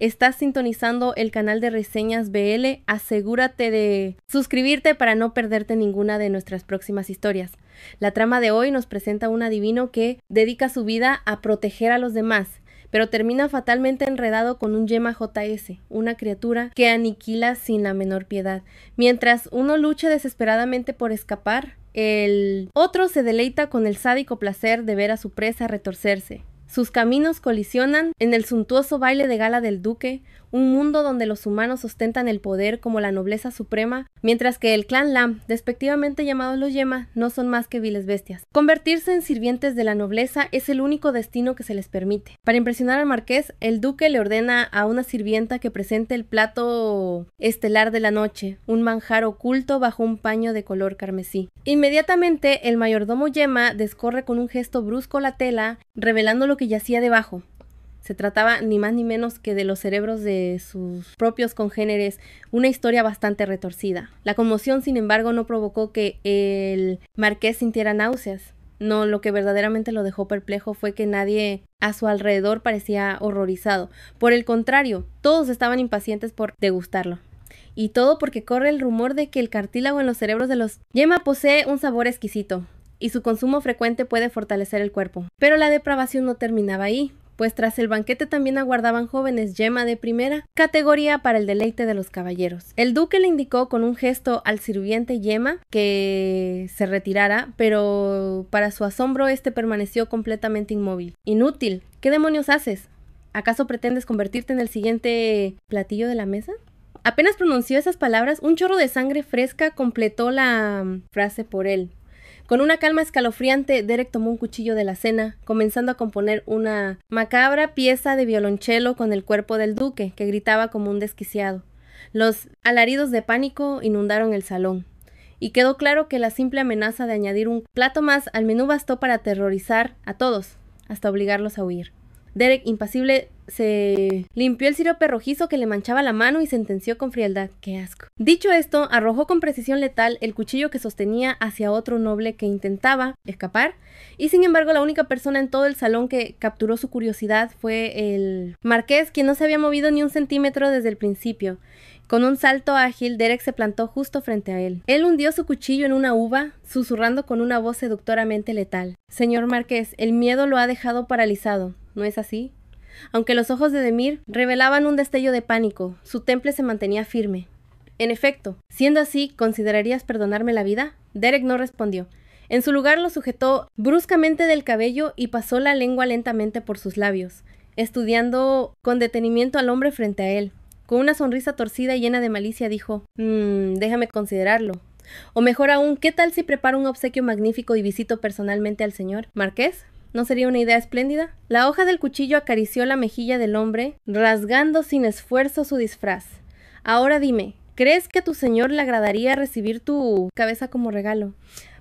estás sintonizando el canal de Reseñas BL. Asegúrate de suscribirte para no perderte ninguna de nuestras próximas historias. La trama de hoy nos presenta a un adivino que dedica su vida a proteger a los demás, pero termina fatalmente enredado con un Yema JS, una criatura que aniquila sin la menor piedad. Mientras uno lucha desesperadamente por escapar, el otro se deleita con el sádico placer de ver a su presa retorcerse. Sus caminos colisionan en el suntuoso baile de gala del duque, un mundo donde los humanos ostentan el poder como la nobleza suprema, mientras que el clan Lam, despectivamente llamados los Yema, no son más que viles bestias. Convertirse en sirvientes de la nobleza es el único destino que se les permite. Para impresionar al marqués, el duque le ordena a una sirvienta que presente el plato estelar de la noche, un manjar oculto bajo un paño de color carmesí. Inmediatamente, el mayordomo Yema descorre con un gesto brusco la tela, revelando lo que yacía debajo. Se trataba ni más ni menos que de los cerebros de sus propios congéneres, una historia bastante retorcida. La conmoción, sin embargo, no provocó que el marqués sintiera náuseas. No, lo que verdaderamente lo dejó perplejo fue que nadie a su alrededor parecía horrorizado. Por el contrario, todos estaban impacientes por degustarlo. Y todo porque corre el rumor de que el cartílago en los cerebros de los Yema posee un sabor exquisito, y su consumo frecuente puede fortalecer el cuerpo. Pero la depravación no terminaba ahí, pues tras el banquete también aguardaban jóvenes Yema de primera categoría para el deleite de los caballeros. El duque le indicó con un gesto al sirviente Yema que se retirara, pero para su asombro este permaneció completamente inmóvil. «Inútil, ¿qué demonios haces? ¿Acaso pretendes convertirte en el siguiente platillo de la mesa?» Apenas pronunció esas palabras, un chorro de sangre fresca completó la frase por él. Con una calma escalofriante, Derek tomó un cuchillo de la cena, comenzando a componer una macabra pieza de violonchelo con el cuerpo del duque, que gritaba como un desquiciado. Los alaridos de pánico inundaron el salón, y quedó claro que la simple amenaza de añadir un plato más al menú bastó para aterrorizar a todos, hasta obligarlos a huir. Derek, impasible, se limpió el sirope rojizo que le manchaba la mano y sentenció con frialdad: ¡Qué asco! Dicho esto, arrojó con precisión letal el cuchillo que sostenía hacia otro noble que intentaba escapar, y sin embargo la única persona en todo el salón que capturó su curiosidad fue el marqués, quien no se había movido ni un centímetro desde el principio. Con un salto ágil, Derek se plantó justo frente a él. Él hundió su cuchillo en una uva, susurrando con una voz seductoramente letal: «Señor marqués, el miedo lo ha dejado paralizado, ¿no es así?» Aunque los ojos de Demir revelaban un destello de pánico, su temple se mantenía firme. «En efecto, siendo así, ¿considerarías perdonarme la vida?» Derek no respondió. En su lugar lo sujetó bruscamente del cabello y pasó la lengua lentamente por sus labios, estudiando con detenimiento al hombre frente a él. Con una sonrisa torcida y llena de malicia dijo: déjame considerarlo. O mejor aún, ¿qué tal si preparo un obsequio magnífico y visito personalmente al señor marqués? ¿No sería una idea espléndida?» La hoja del cuchillo acarició la mejilla del hombre, rasgando sin esfuerzo su disfraz. «Ahora dime, ¿crees que a tu señor le agradaría recibir tu cabeza como regalo?»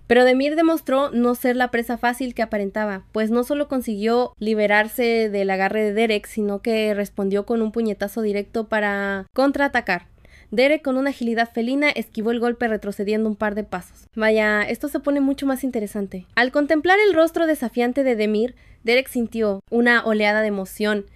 Pero Demir demostró no ser la presa fácil que aparentaba, pues no solo consiguió liberarse del agarre de Derek, sino que respondió con un puñetazo directo para contraatacar. Derek, con una agilidad felina, esquivó el golpe retrocediendo un par de pasos. Vaya, esto se pone mucho más interesante. Al contemplar el rostro desafiante de Demir, Derek sintió una oleada de emoción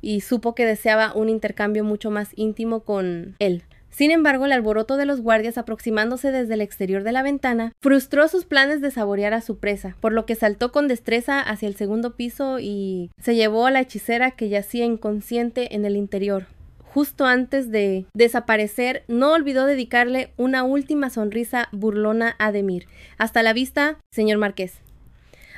y supo que deseaba un intercambio mucho más íntimo con él. Sin embargo, el alboroto de los guardias aproximándose desde el exterior de la ventana frustró sus planes de saborear a su presa, por lo que saltó con destreza hacia el segundo piso y se llevó a la hechicera que yacía inconsciente en el interior. Justo antes de desaparecer, no olvidó dedicarle una última sonrisa burlona a Demir. «Hasta la vista, señor marqués».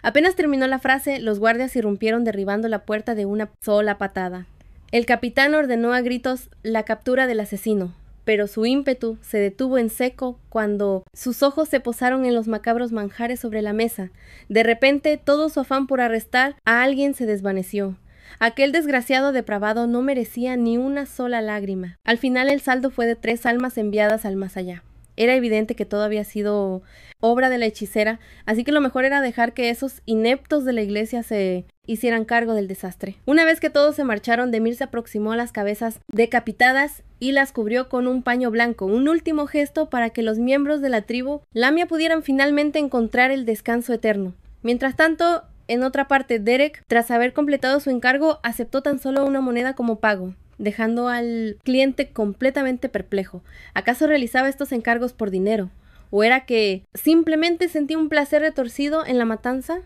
Apenas terminó la frase, los guardias irrumpieron derribando la puerta de una sola patada. El capitán ordenó a gritos la captura del asesino, pero su ímpetu se detuvo en seco cuando sus ojos se posaron en los macabros manjares sobre la mesa. De repente, todo su afán por arrestar a alguien se desvaneció. Aquel desgraciado depravado no merecía ni una sola lágrima. Al final el saldo fue de 3 almas enviadas al más allá. Era evidente que todo había sido obra de la hechicera, así que lo mejor era dejar que esos ineptos de la iglesia se hicieran cargo del desastre. Una vez que todos se marcharon, Demir se aproximó a las cabezas decapitadas y las cubrió con un paño blanco, un último gesto para que los miembros de la tribu Lamia pudieran finalmente encontrar el descanso eterno. Mientras tanto, en otra parte, Derek, tras haber completado su encargo, aceptó tan solo una moneda como pago. dejando al cliente completamente perplejo. ¿Acaso realizaba estos encargos por dinero? ¿O era que simplemente sentía un placer retorcido en la matanza?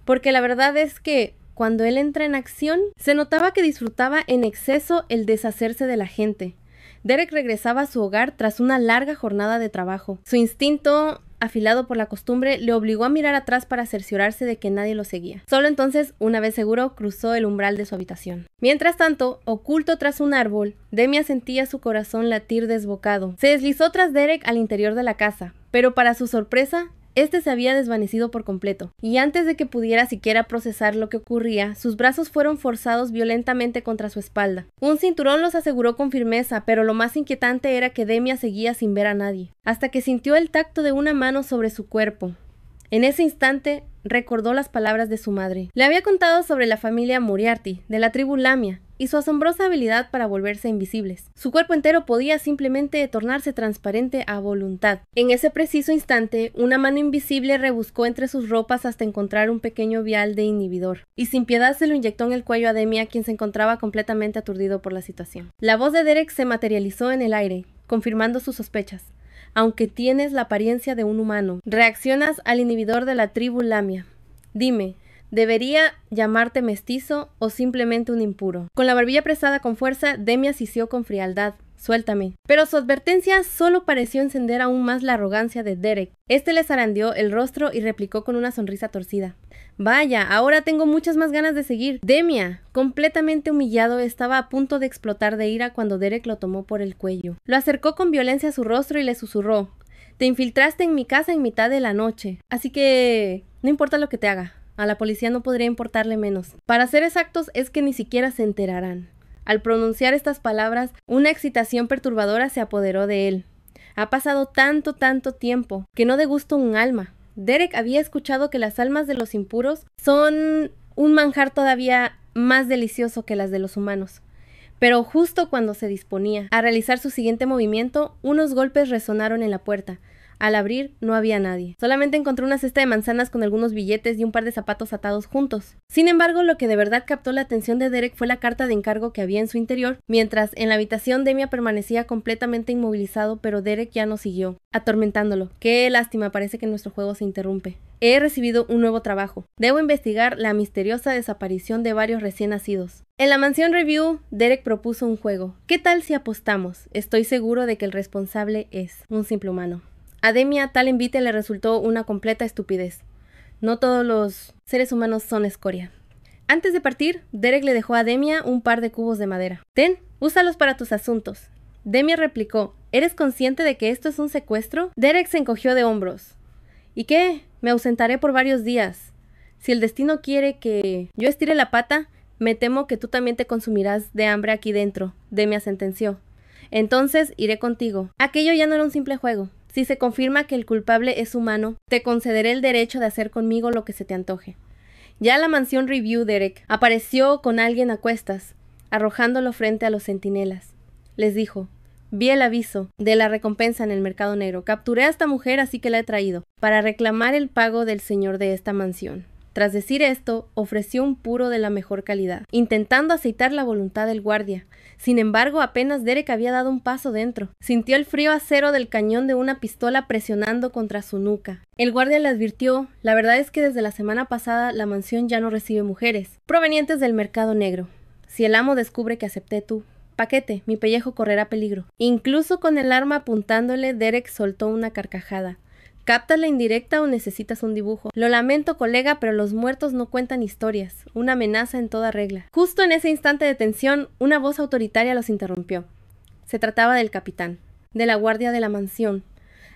Porque la verdad es que cuando él entra en acción, se notaba que disfrutaba en exceso el deshacerse de la gente. Derek regresaba a su hogar tras una larga jornada de trabajo. Su instinto, afilado por la costumbre, le obligó a mirar atrás para cerciorarse de que nadie lo seguía. Solo entonces, una vez seguro, cruzó el umbral de su habitación. Mientras tanto, oculto tras un árbol, Demia sentía su corazón latir desbocado. Se deslizó tras Derek al interior de la casa, pero para su sorpresa, este se había desvanecido por completo, y antes de que pudiera siquiera procesar lo que ocurría, sus brazos fueron forzados violentamente contra su espalda. Un cinturón los aseguró con firmeza, pero lo más inquietante era que Demia seguía sin ver a nadie, hasta que sintió el tacto de una mano sobre su cuerpo. En ese instante, recordó las palabras de su madre. Le había contado sobre la familia Moriarty, de la tribu Lamia, y su asombrosa habilidad para volverse invisibles. Su cuerpo entero podía simplemente tornarse transparente a voluntad. En ese preciso instante, una mano invisible rebuscó entre sus ropas hasta encontrar un pequeño vial de inhibidor, y sin piedad se lo inyectó en el cuello a Demia, quien se encontraba completamente aturdido por la situación. La voz de Derek se materializó en el aire, confirmando sus sospechas. Aunque tienes la apariencia de un humano, reaccionas al inhibidor de la tribu Lamia. Dime, ¿debería llamarte mestizo o simplemente un impuro? Con la barbilla apresada con fuerza, Demia asistió con frialdad. Suéltame. Pero su advertencia solo pareció encender aún más la arrogancia de Derek. Este le zarandeó el rostro y replicó con una sonrisa torcida. Vaya, ahora tengo muchas más ganas de seguir. Demia, completamente humillado, estaba a punto de explotar de ira cuando Derek lo tomó por el cuello. Lo acercó con violencia a su rostro y le susurró. Te infiltraste en mi casa en mitad de la noche, así que no importa lo que te haga. A la policía no podría importarle menos. Para ser exactos, es que ni siquiera se enterarán. Al pronunciar estas palabras, una excitación perturbadora se apoderó de él. Ha pasado tanto tiempo que no degusto un alma. Derek había escuchado que las almas de los impuros son un manjar todavía más delicioso que las de los humanos. Pero justo cuando se disponía a realizar su siguiente movimiento, unos golpes resonaron en la puerta. Al abrir, no había nadie. Solamente encontró una cesta de manzanas con algunos billetes y un par de zapatos atados juntos. Sin embargo, lo que de verdad captó la atención de Derek fue la carta de encargo que había en su interior, mientras en la habitación Demia permanecía completamente inmovilizado, pero Derek ya no siguió, atormentándolo. Qué lástima, parece que nuestro juego se interrumpe. He recibido un nuevo trabajo. Debo investigar la misteriosa desaparición de varios recién nacidos. En la mansión Review, Derek propuso un juego. ¿Qué tal si apostamos? Estoy seguro de que el responsable es un simple humano. A Demia tal envite le resultó una completa estupidez. No todos los seres humanos son escoria. Antes de partir, Derek le dejó a Demia un par de cubos de madera. Ten, úsalos para tus asuntos. Demia replicó, ¿eres consciente de que esto es un secuestro? Derek se encogió de hombros. ¿Y qué? Me ausentaré por varios días. Si el destino quiere que yo estire la pata, me temo que tú también te consumirás de hambre aquí dentro, Demia sentenció. Entonces iré contigo. Aquello ya no era un simple juego. Si se confirma que el culpable es humano, te concederé el derecho de hacer conmigo lo que se te antoje. Ya la mansión Review, Derek apareció con alguien a cuestas, arrojándolo frente a los centinelas. Les dijo, vi el aviso de la recompensa en el mercado negro. Capturé a esta mujer, así que la he traído, para reclamar el pago del señor de esta mansión. Tras decir esto, ofreció un puro de la mejor calidad, intentando aceitar la voluntad del guardia. Sin embargo, apenas Derek había dado un paso dentro. Sintió el frío acero del cañón de una pistola presionando contra su nuca. El guardia le advirtió, la verdad es que desde la semana pasada la mansión ya no recibe mujeres, provenientes del mercado negro. Si el amo descubre que acepté tu paquete, mi pellejo correrá peligro. Incluso con el arma apuntándole, Derek soltó una carcajada. ¿Captas la indirecta o necesitas un dibujo? Lo lamento, colega, pero los muertos no cuentan historias. Una amenaza en toda regla. Justo en ese instante de tensión, una voz autoritaria los interrumpió. Se trataba del capitán, de la guardia de la mansión.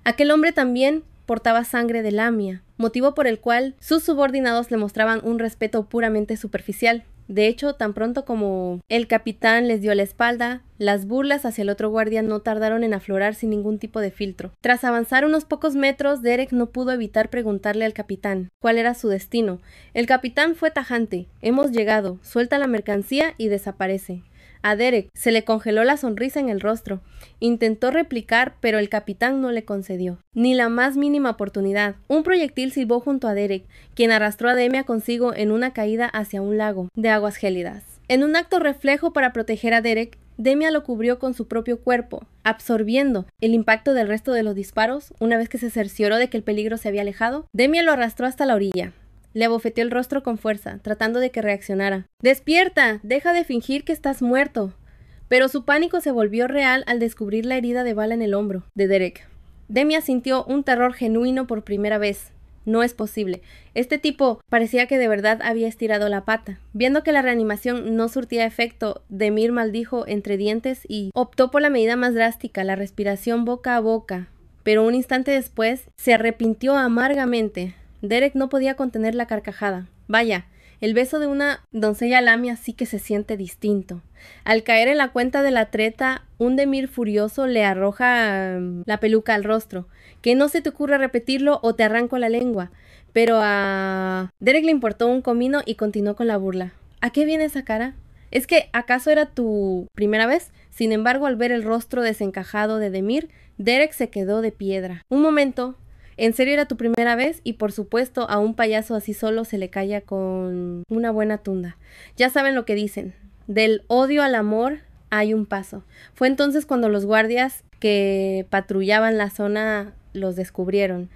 Aquel hombre también portaba sangre de Lamia, motivo por el cual sus subordinados le mostraban un respeto puramente superficial. De hecho, tan pronto como el capitán les dio la espalda, las burlas hacia el otro guardia no tardaron en aflorar sin ningún tipo de filtro. Tras avanzar unos pocos metros, Derek no pudo evitar preguntarle al capitán cuál era su destino. El capitán fue tajante. Hemos llegado, suelta la mercancía y desaparece. A Derek se le congeló la sonrisa en el rostro. Intentó replicar, pero el capitán no le concedió ni la más mínima oportunidad. Un proyectil silbó junto a Derek, quien arrastró a Demia consigo en una caída hacia un lago de aguas gélidas. En un acto reflejo para proteger a Derek, Demia lo cubrió con su propio cuerpo, absorbiendo el impacto del resto de los disparos. Una vez que se cercioró de que el peligro se había alejado, Demia lo arrastró hasta la orilla. Le abofeteó el rostro con fuerza, tratando de que reaccionara. ¡Despierta! ¡Deja de fingir que estás muerto! Pero su pánico se volvió real al descubrir la herida de bala en el hombro de Derek. Demia sintió un terror genuino por primera vez. No es posible. Este tipo parecía que de verdad había estirado la pata. Viendo que la reanimación no surtía efecto, Demir maldijo entre dientes y optó por la medida más drástica, la respiración boca a boca. Pero un instante después se arrepintió amargamente. Derek no podía contener la carcajada. Vaya, el beso de una doncella lamia sí que se siente distinto. Al caer en la cuenta de la treta, un Demir furioso le arroja la peluca al rostro. Que no se te ocurra repetirlo o te arranco la lengua. Pero a Derek le importó un comino y continuó con la burla. ¿A qué viene esa cara? ¿Es que acaso era tu primera vez? Sin embargo, al ver el rostro desencajado de Demir, Derek se quedó de piedra. Un momento. ¿En serio era tu primera vez? Y por supuesto, a un payaso así solo se le calla con una buena tunda. Ya saben lo que dicen. Del odio al amor hay un paso. Fue entonces cuando los guardias que patrullaban la zona los descubrieron.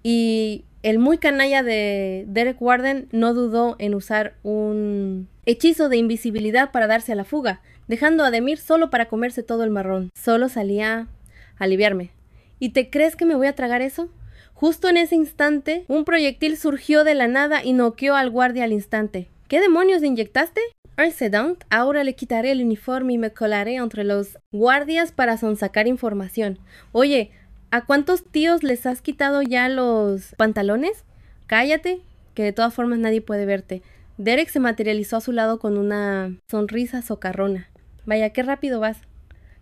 Y el muy canalla de Derek Warden no dudó en usar un hechizo de invisibilidad para darse a la fuga, dejando a Demir solo para comerse todo el marrón. Solo salía a aliviarme. ¿Y te crees que me voy a tragar eso? Justo en ese instante, un proyectil surgió de la nada y noqueó al guardia al instante. ¿Qué demonios le inyectaste? Arcedant, ahora le quitaré el uniforme y me colaré entre los guardias para sonsacar información. Oye, ¿a cuántos tíos les has quitado ya los pantalones? Cállate, que de todas formas nadie puede verte. Derek se materializó a su lado con una sonrisa socarrona. Vaya, qué rápido vas.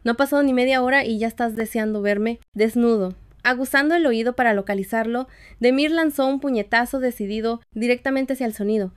No ha pasado ni media hora y ya estás deseando verme desnudo. Aguzando el oído para localizarlo, Demir lanzó un puñetazo decidido directamente hacia el sonido.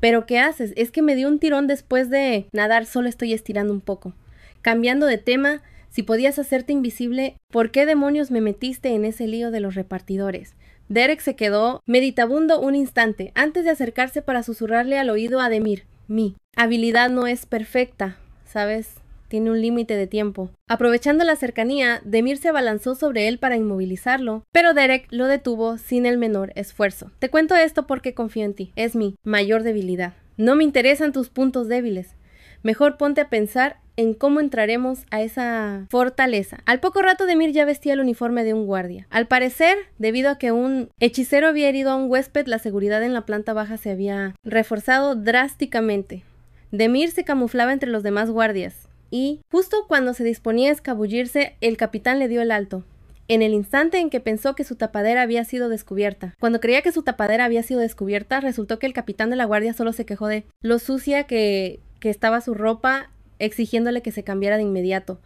¿Pero qué haces? Es que me dio un tirón después de nadar, solo estoy estirando un poco. Cambiando de tema, si podías hacerte invisible, ¿por qué demonios me metiste en ese lío de los repartidores? Derek se quedó meditabundo un instante, antes de acercarse para susurrarle al oído a Demir. Mi habilidad no es perfecta, ¿sabes? Tiene un límite de tiempo. Aprovechando la cercanía, Demir se abalanzó sobre él para inmovilizarlo, pero Derek lo detuvo sin el menor esfuerzo. Te cuento esto porque confío en ti. Es mi mayor debilidad. No me interesan tus puntos débiles. Mejor ponte a pensar en cómo entraremos a esa fortaleza. Al poco rato Demir ya vestía el uniforme de un guardia. Al parecer, debido a que un hechicero había herido a un huésped, la seguridad en la planta baja se había reforzado drásticamente. Demir se camuflaba entre los demás guardias. Y justo cuando se disponía a escabullirse, el capitán le dio el alto. En el instante en que pensó que su tapadera había sido descubierta. Cuando creía que su tapadera había sido descubierta, resultó que el capitán de la guardia solo se quejó de lo sucia que estaba su ropa, exigiéndole que se cambiara de inmediato.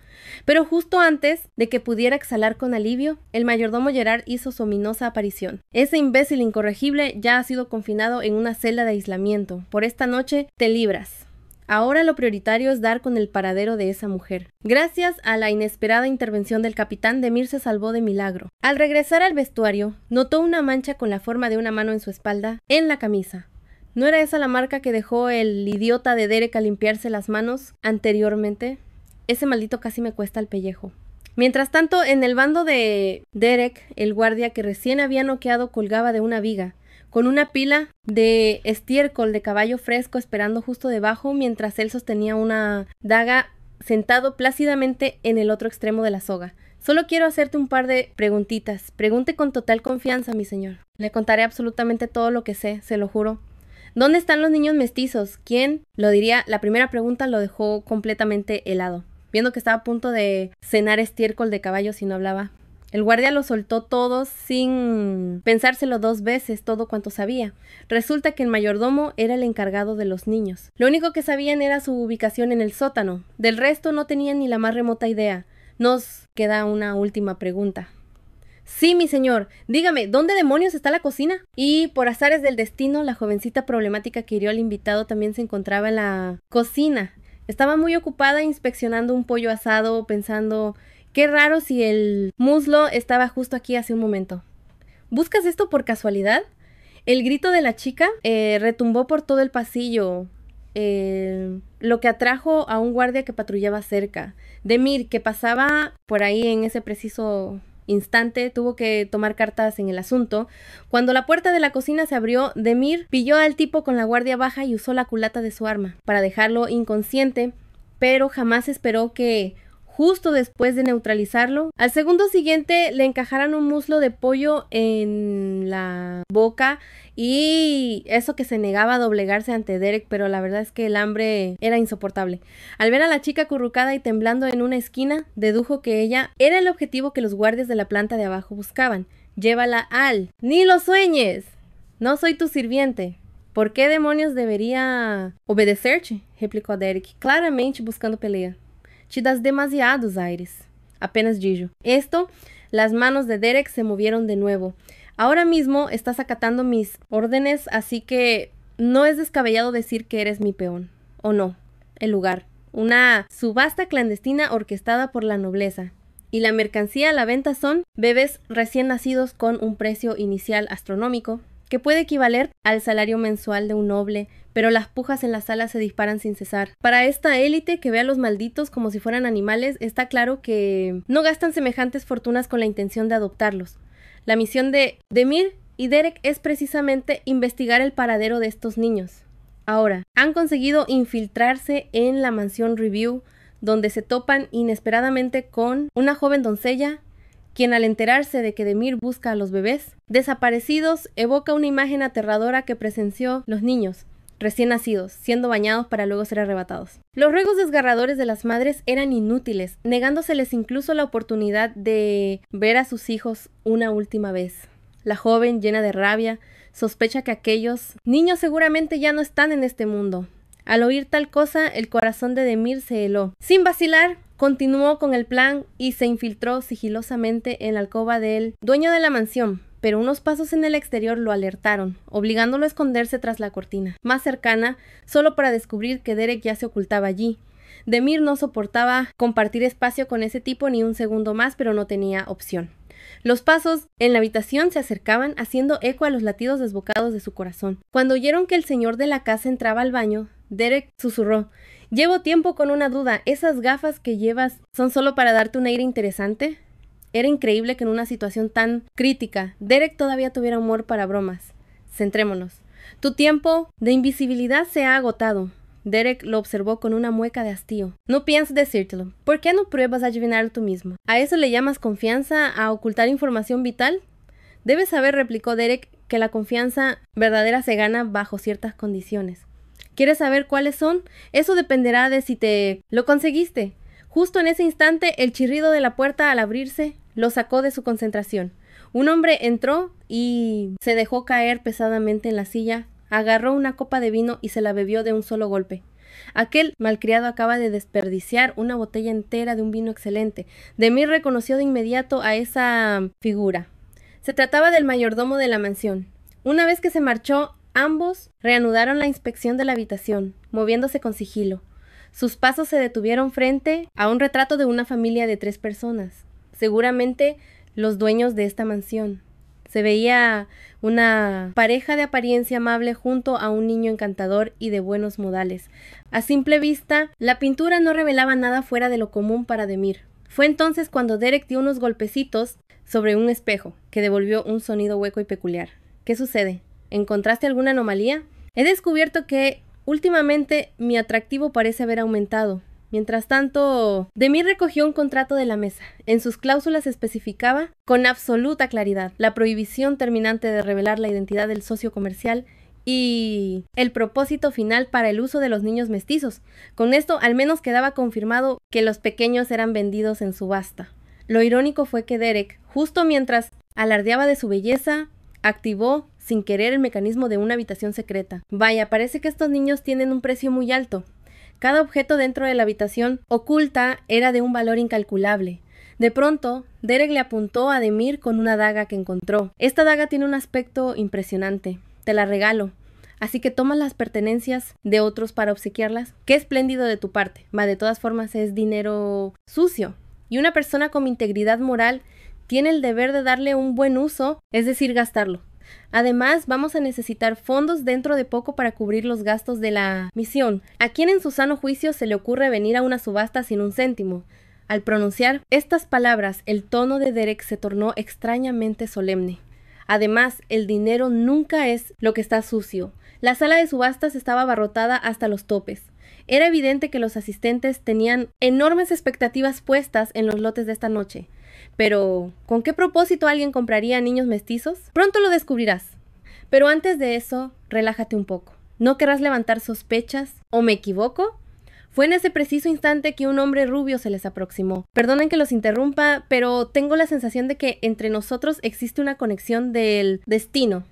Pero justo antes de que pudiera exhalar con alivio, el mayordomo Gerard hizo su ominosa aparición. Ese imbécil incorregible ya ha sido confinado en una celda de aislamiento. Por esta noche te libras. Ahora lo prioritario es dar con el paradero de esa mujer. Gracias a la inesperada intervención del capitán, Demir se salvó de milagro. Al regresar al vestuario, notó una mancha con la forma de una mano en su espalda, en la camisa. ¿No era esa la marca que dejó el idiota de Derek al limpiarse las manos anteriormente? Ese maldito casi me cuesta el pellejo. Mientras tanto, en el bando de Derek, el guardia que recién había noqueado colgaba de una viga, con una pila de estiércol de caballo fresco esperando justo debajo, mientras él sostenía una daga sentado plácidamente en el otro extremo de la soga. Solo quiero hacerte un par de preguntitas. Pregunte con total confianza, mi señor. Le contaré absolutamente todo lo que sé, se lo juro. ¿Dónde están los niños mestizos? ¿Quién? Lo diría, la primera pregunta lo dejó completamente helado, viendo que estaba a punto de cenar estiércol de caballo si no hablaba. El guardia lo soltó todo sin pensárselo dos veces, todo cuanto sabía. Resulta que el mayordomo era el encargado de los niños. Lo único que sabían era su ubicación en el sótano. Del resto no tenían ni la más remota idea. Nos queda una última pregunta. Sí, mi señor. Dígame, ¿dónde demonios está la cocina? Y por azares del destino, la jovencita problemática que hirió al invitado también se encontraba en la cocina. Estaba muy ocupada inspeccionando un pollo asado, pensando... Qué raro si el muslo estaba justo aquí hace un momento. ¿Buscas esto por casualidad? El grito de la chica retumbó por todo el pasillo. lo que atrajo a un guardia que patrullaba cerca. Demir, que pasaba por ahí en ese preciso instante, tuvo que tomar cartas en el asunto. Cuando la puerta de la cocina se abrió, Demir pilló al tipo con la guardia baja y usó la culata de su arma para dejarlo inconsciente, pero jamás esperó que justo después de neutralizarlo, al segundo siguiente le encajaran un muslo de pollo en la boca, y eso que se negaba a doblegarse ante Derek, pero la verdad es que el hambre era insoportable. Al ver a la chica acurrucada y temblando en una esquina, dedujo que ella era el objetivo que los guardias de la planta de abajo buscaban. Llévala al... ¡Ni lo sueñes! No soy tu sirviente. ¿Por qué demonios debería obedecerte? Replicó Derek, claramente buscando pelea. Te das demasiados aires. Apenas dijo. Esto, las manos de Derek se movieron de nuevo. Ahora mismo estás acatando mis órdenes, así que no es descabellado decir que eres mi peón. ¿O no? El lugar. Una subasta clandestina orquestada por la nobleza. Y la mercancía a la venta son bebés recién nacidos con un precio inicial astronómico, que puede equivaler al salario mensual de un noble, pero las pujas en la sala se disparan sin cesar. Para esta élite que ve a los malditos como si fueran animales, está claro que no gastan semejantes fortunas con la intención de adoptarlos. La misión de Demir y Derek es precisamente investigar el paradero de estos niños. Ahora, han conseguido infiltrarse en la mansión Review, donde se topan inesperadamente con una joven doncella, quien al enterarse de que Demir busca a los bebés desaparecidos, evoca una imagen aterradora que presenció los niños recién nacidos, siendo bañados para luego ser arrebatados. Los ruegos desgarradores de las madres eran inútiles, negándoseles incluso la oportunidad de ver a sus hijos una última vez. La joven, llena de rabia, sospecha que aquellos niños seguramente ya no están en este mundo. Al oír tal cosa, el corazón de Demir se heló. Sin vacilar, continuó con el plan y se infiltró sigilosamente en la alcoba del dueño de la mansión, pero unos pasos en el exterior lo alertaron, obligándolo a esconderse tras la cortina más cercana, solo para descubrir que Derek ya se ocultaba allí. Demir no soportaba compartir espacio con ese tipo ni un segundo más, pero no tenía opción. Los pasos en la habitación se acercaban, haciendo eco a los latidos desbocados de su corazón. Cuando oyeron que el señor de la casa entraba al baño, Derek susurró: «Llevo tiempo con una duda, ¿esas gafas que llevas son solo para darte un aire interesante?» Era increíble que en una situación tan crítica, Derek todavía tuviera humor para bromas. Centrémonos. Tu tiempo de invisibilidad se ha agotado. Derek lo observó con una mueca de hastío. No pienso decírtelo. ¿Por qué no pruebas a adivinarlo tú mismo? ¿A eso le llamas confianza, a ocultar información vital? Debes saber, replicó Derek, que la confianza verdadera se gana bajo ciertas condiciones. ¿Quieres saber cuáles son? Eso dependerá de si te lo conseguiste. Justo en ese instante, el chirrido de la puerta al abrirse lo sacó de su concentración. Un hombre entró y se dejó caer pesadamente en la silla, agarró una copa de vino y se la bebió de un solo golpe. Aquel malcriado acaba de desperdiciar una botella entera de un vino excelente. Demir reconoció de inmediato a esa figura. Se trataba del mayordomo de la mansión. Una vez que se marchó, ambos reanudaron la inspección de la habitación, moviéndose con sigilo. Sus pasos se detuvieron frente a un retrato de una familia de 3 personas, seguramente los dueños de esta mansión. Se veía una pareja de apariencia amable junto a un niño encantador y de buenos modales. A simple vista, la pintura no revelaba nada fuera de lo común para Demir. Fue entonces cuando Derek dio unos golpecitos sobre un espejo, que devolvió un sonido hueco y peculiar. ¿Qué sucede? ¿Encontraste alguna anomalía? He descubierto que últimamente mi atractivo parece haber aumentado. Mientras tanto, Demir recogió un contrato de la mesa. En sus cláusulas especificaba con absoluta claridad la prohibición terminante de revelar la identidad del socio comercial y el propósito final para el uso de los niños mestizos. Con esto al menos quedaba confirmado que los pequeños eran vendidos en subasta. Lo irónico fue que Derek, justo mientras alardeaba de su belleza, activó sin querer el mecanismo de una habitación secreta. Vaya, parece que estos niños tienen un precio muy alto. Cada objeto dentro de la habitación oculta era de un valor incalculable. De pronto, Derek le apuntó a Demir con una daga que encontró. Esta daga tiene un aspecto impresionante. Te la regalo. Así que tomas las pertenencias de otros para obsequiarlas. Qué espléndido de tu parte. De todas formas es dinero sucio. Y una persona con integridad moral tiene el deber de darle un buen uso, es decir, gastarlo. Además, vamos a necesitar fondos dentro de poco para cubrir los gastos de la misión. ¿A quién en su sano juicio se le ocurre venir a una subasta sin un céntimo? Al pronunciar estas palabras, el tono de Derek se tornó extrañamente solemne. Además, el dinero nunca es lo que está sucio. La sala de subastas estaba abarrotada hasta los topes. Era evidente que los asistentes tenían enormes expectativas puestas en los lotes de esta noche. Pero, ¿con qué propósito alguien compraría niños mestizos? Pronto lo descubrirás. Pero antes de eso, relájate un poco. ¿No querrás levantar sospechas? ¿O me equivoco? Fue en ese preciso instante que un hombre rubio se les aproximó. Perdonen que los interrumpa, pero tengo la sensación de que entre nosotros existe una conexión del destino.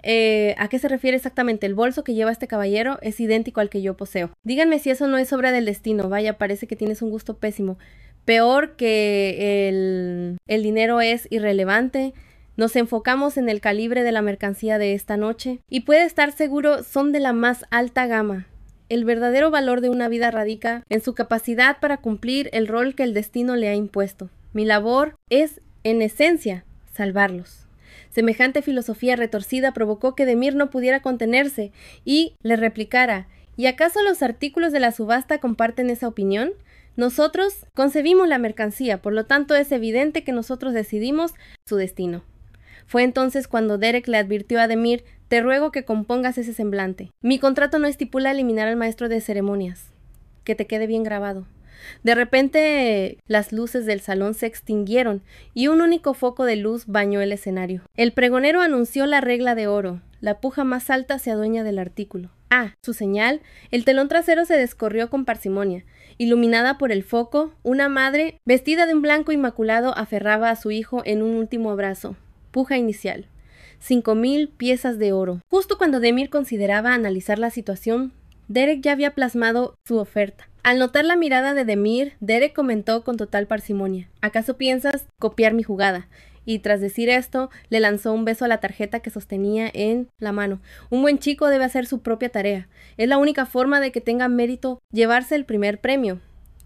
¿A qué se refiere exactamente? El bolso que lleva este caballero es idéntico al que yo poseo. Díganme si eso no es obra del destino. Vaya, parece que tienes un gusto pésimo. Peor que el dinero es irrelevante. Nos enfocamos en el calibre de la mercancía de esta noche. Y puede estar seguro, son de la más alta gama. El verdadero valor de una vida radica en su capacidad para cumplir el rol que el destino le ha impuesto. Mi labor es, en esencia, salvarlos. Semejante filosofía retorcida provocó que Demir no pudiera contenerse y le replicara: ¿y acaso los artículos de la subasta comparten esa opinión? Nosotros concebimos la mercancía, por lo tanto es evidente que nosotros decidimos su destino. Fue entonces cuando Derek le advirtió a Demir: te ruego que compongas ese semblante. Mi contrato no estipula eliminar al maestro de ceremonias. Que te quede bien grabado. De repente, las luces del salón se extinguieron y un único foco de luz bañó el escenario. El pregonero anunció la regla de oro. La puja más alta se adueña del artículo. Su señal, el telón trasero se descorrió con parsimonia. Iluminada por el foco, una madre, vestida de un blanco inmaculado, aferraba a su hijo en un último abrazo. Puja inicial. 5,000 piezas de oro. Justo cuando Demir consideraba analizar la situación, Derek ya había plasmado su oferta. Al notar la mirada de Demir, Derek comentó con total parsimonia: ¿acaso piensas copiar mi jugada? Y tras decir esto, le lanzó un beso a la tarjeta que sostenía en la mano. Un buen chico debe hacer su propia tarea. Es la única forma de que tenga mérito llevarse el primer premio.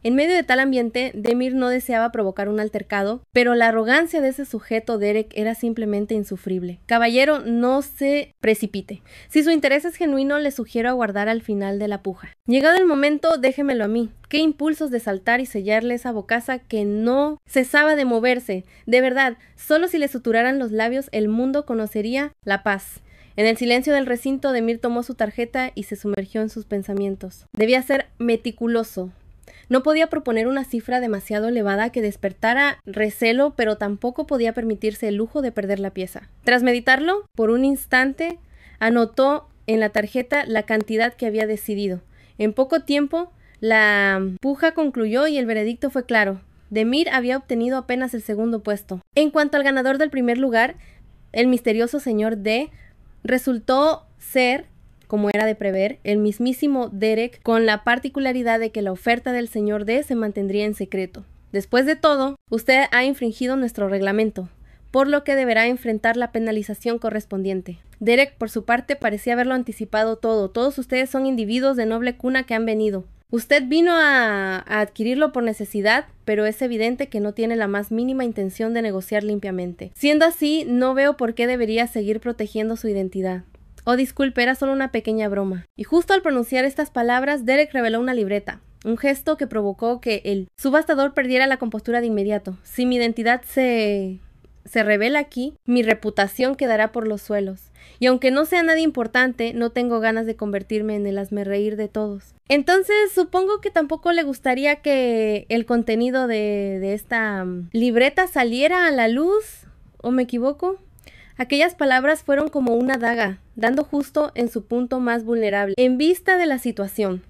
En medio de tal ambiente, Demir no deseaba provocar un altercado, pero la arrogancia de ese sujeto Derek era simplemente insufrible. Caballero, no se precipite. Si su interés es genuino, le sugiero aguardar al final de la puja. Llegado el momento, déjemelo a mí. Qué impulsos de saltar y sellarle esa bocaza que no cesaba de moverse. De verdad, solo si le suturaran los labios, el mundo conocería la paz. En el silencio del recinto, Demir tomó su tarjeta y se sumergió en sus pensamientos. Debía ser meticuloso. No podía proponer una cifra demasiado elevada que despertara recelo, pero tampoco podía permitirse el lujo de perder la pieza. Tras meditarlo, por un instante, anotó en la tarjeta la cantidad que había decidido. En poco tiempo, la puja concluyó y el veredicto fue claro. Demir había obtenido apenas el segundo puesto. En cuanto al ganador del primer lugar, el misterioso señor D, resultó ser, como era de prever, el mismísimo Derek, con la particularidad de que la oferta del señor D se mantendría en secreto. Después de todo, usted ha infringido nuestro reglamento, por lo que deberá enfrentar la penalización correspondiente. Derek, por su parte, parecía haberlo anticipado todo. Todos ustedes son individuos de noble cuna que han venido. Usted vino a adquirirlo por necesidad, pero es evidente que no tiene la más mínima intención de negociar limpiamente. Siendo así, no veo por qué debería seguir protegiendo su identidad. Oh, disculpe, era solo una pequeña broma. Y justo al pronunciar estas palabras, Derek reveló una libreta, un gesto que provocó que el subastador perdiera la compostura de inmediato. Si mi identidad se revela aquí, mi reputación quedará por los suelos. Y aunque no sea nada importante, no tengo ganas de convertirme en el hazmerreír de todos. Entonces, supongo que tampoco le gustaría que el contenido de esta libreta saliera a la luz, ¿o me equivoco? Aquellas palabras fueron como una daga, dando justo en su punto más vulnerable. En vista de la situación,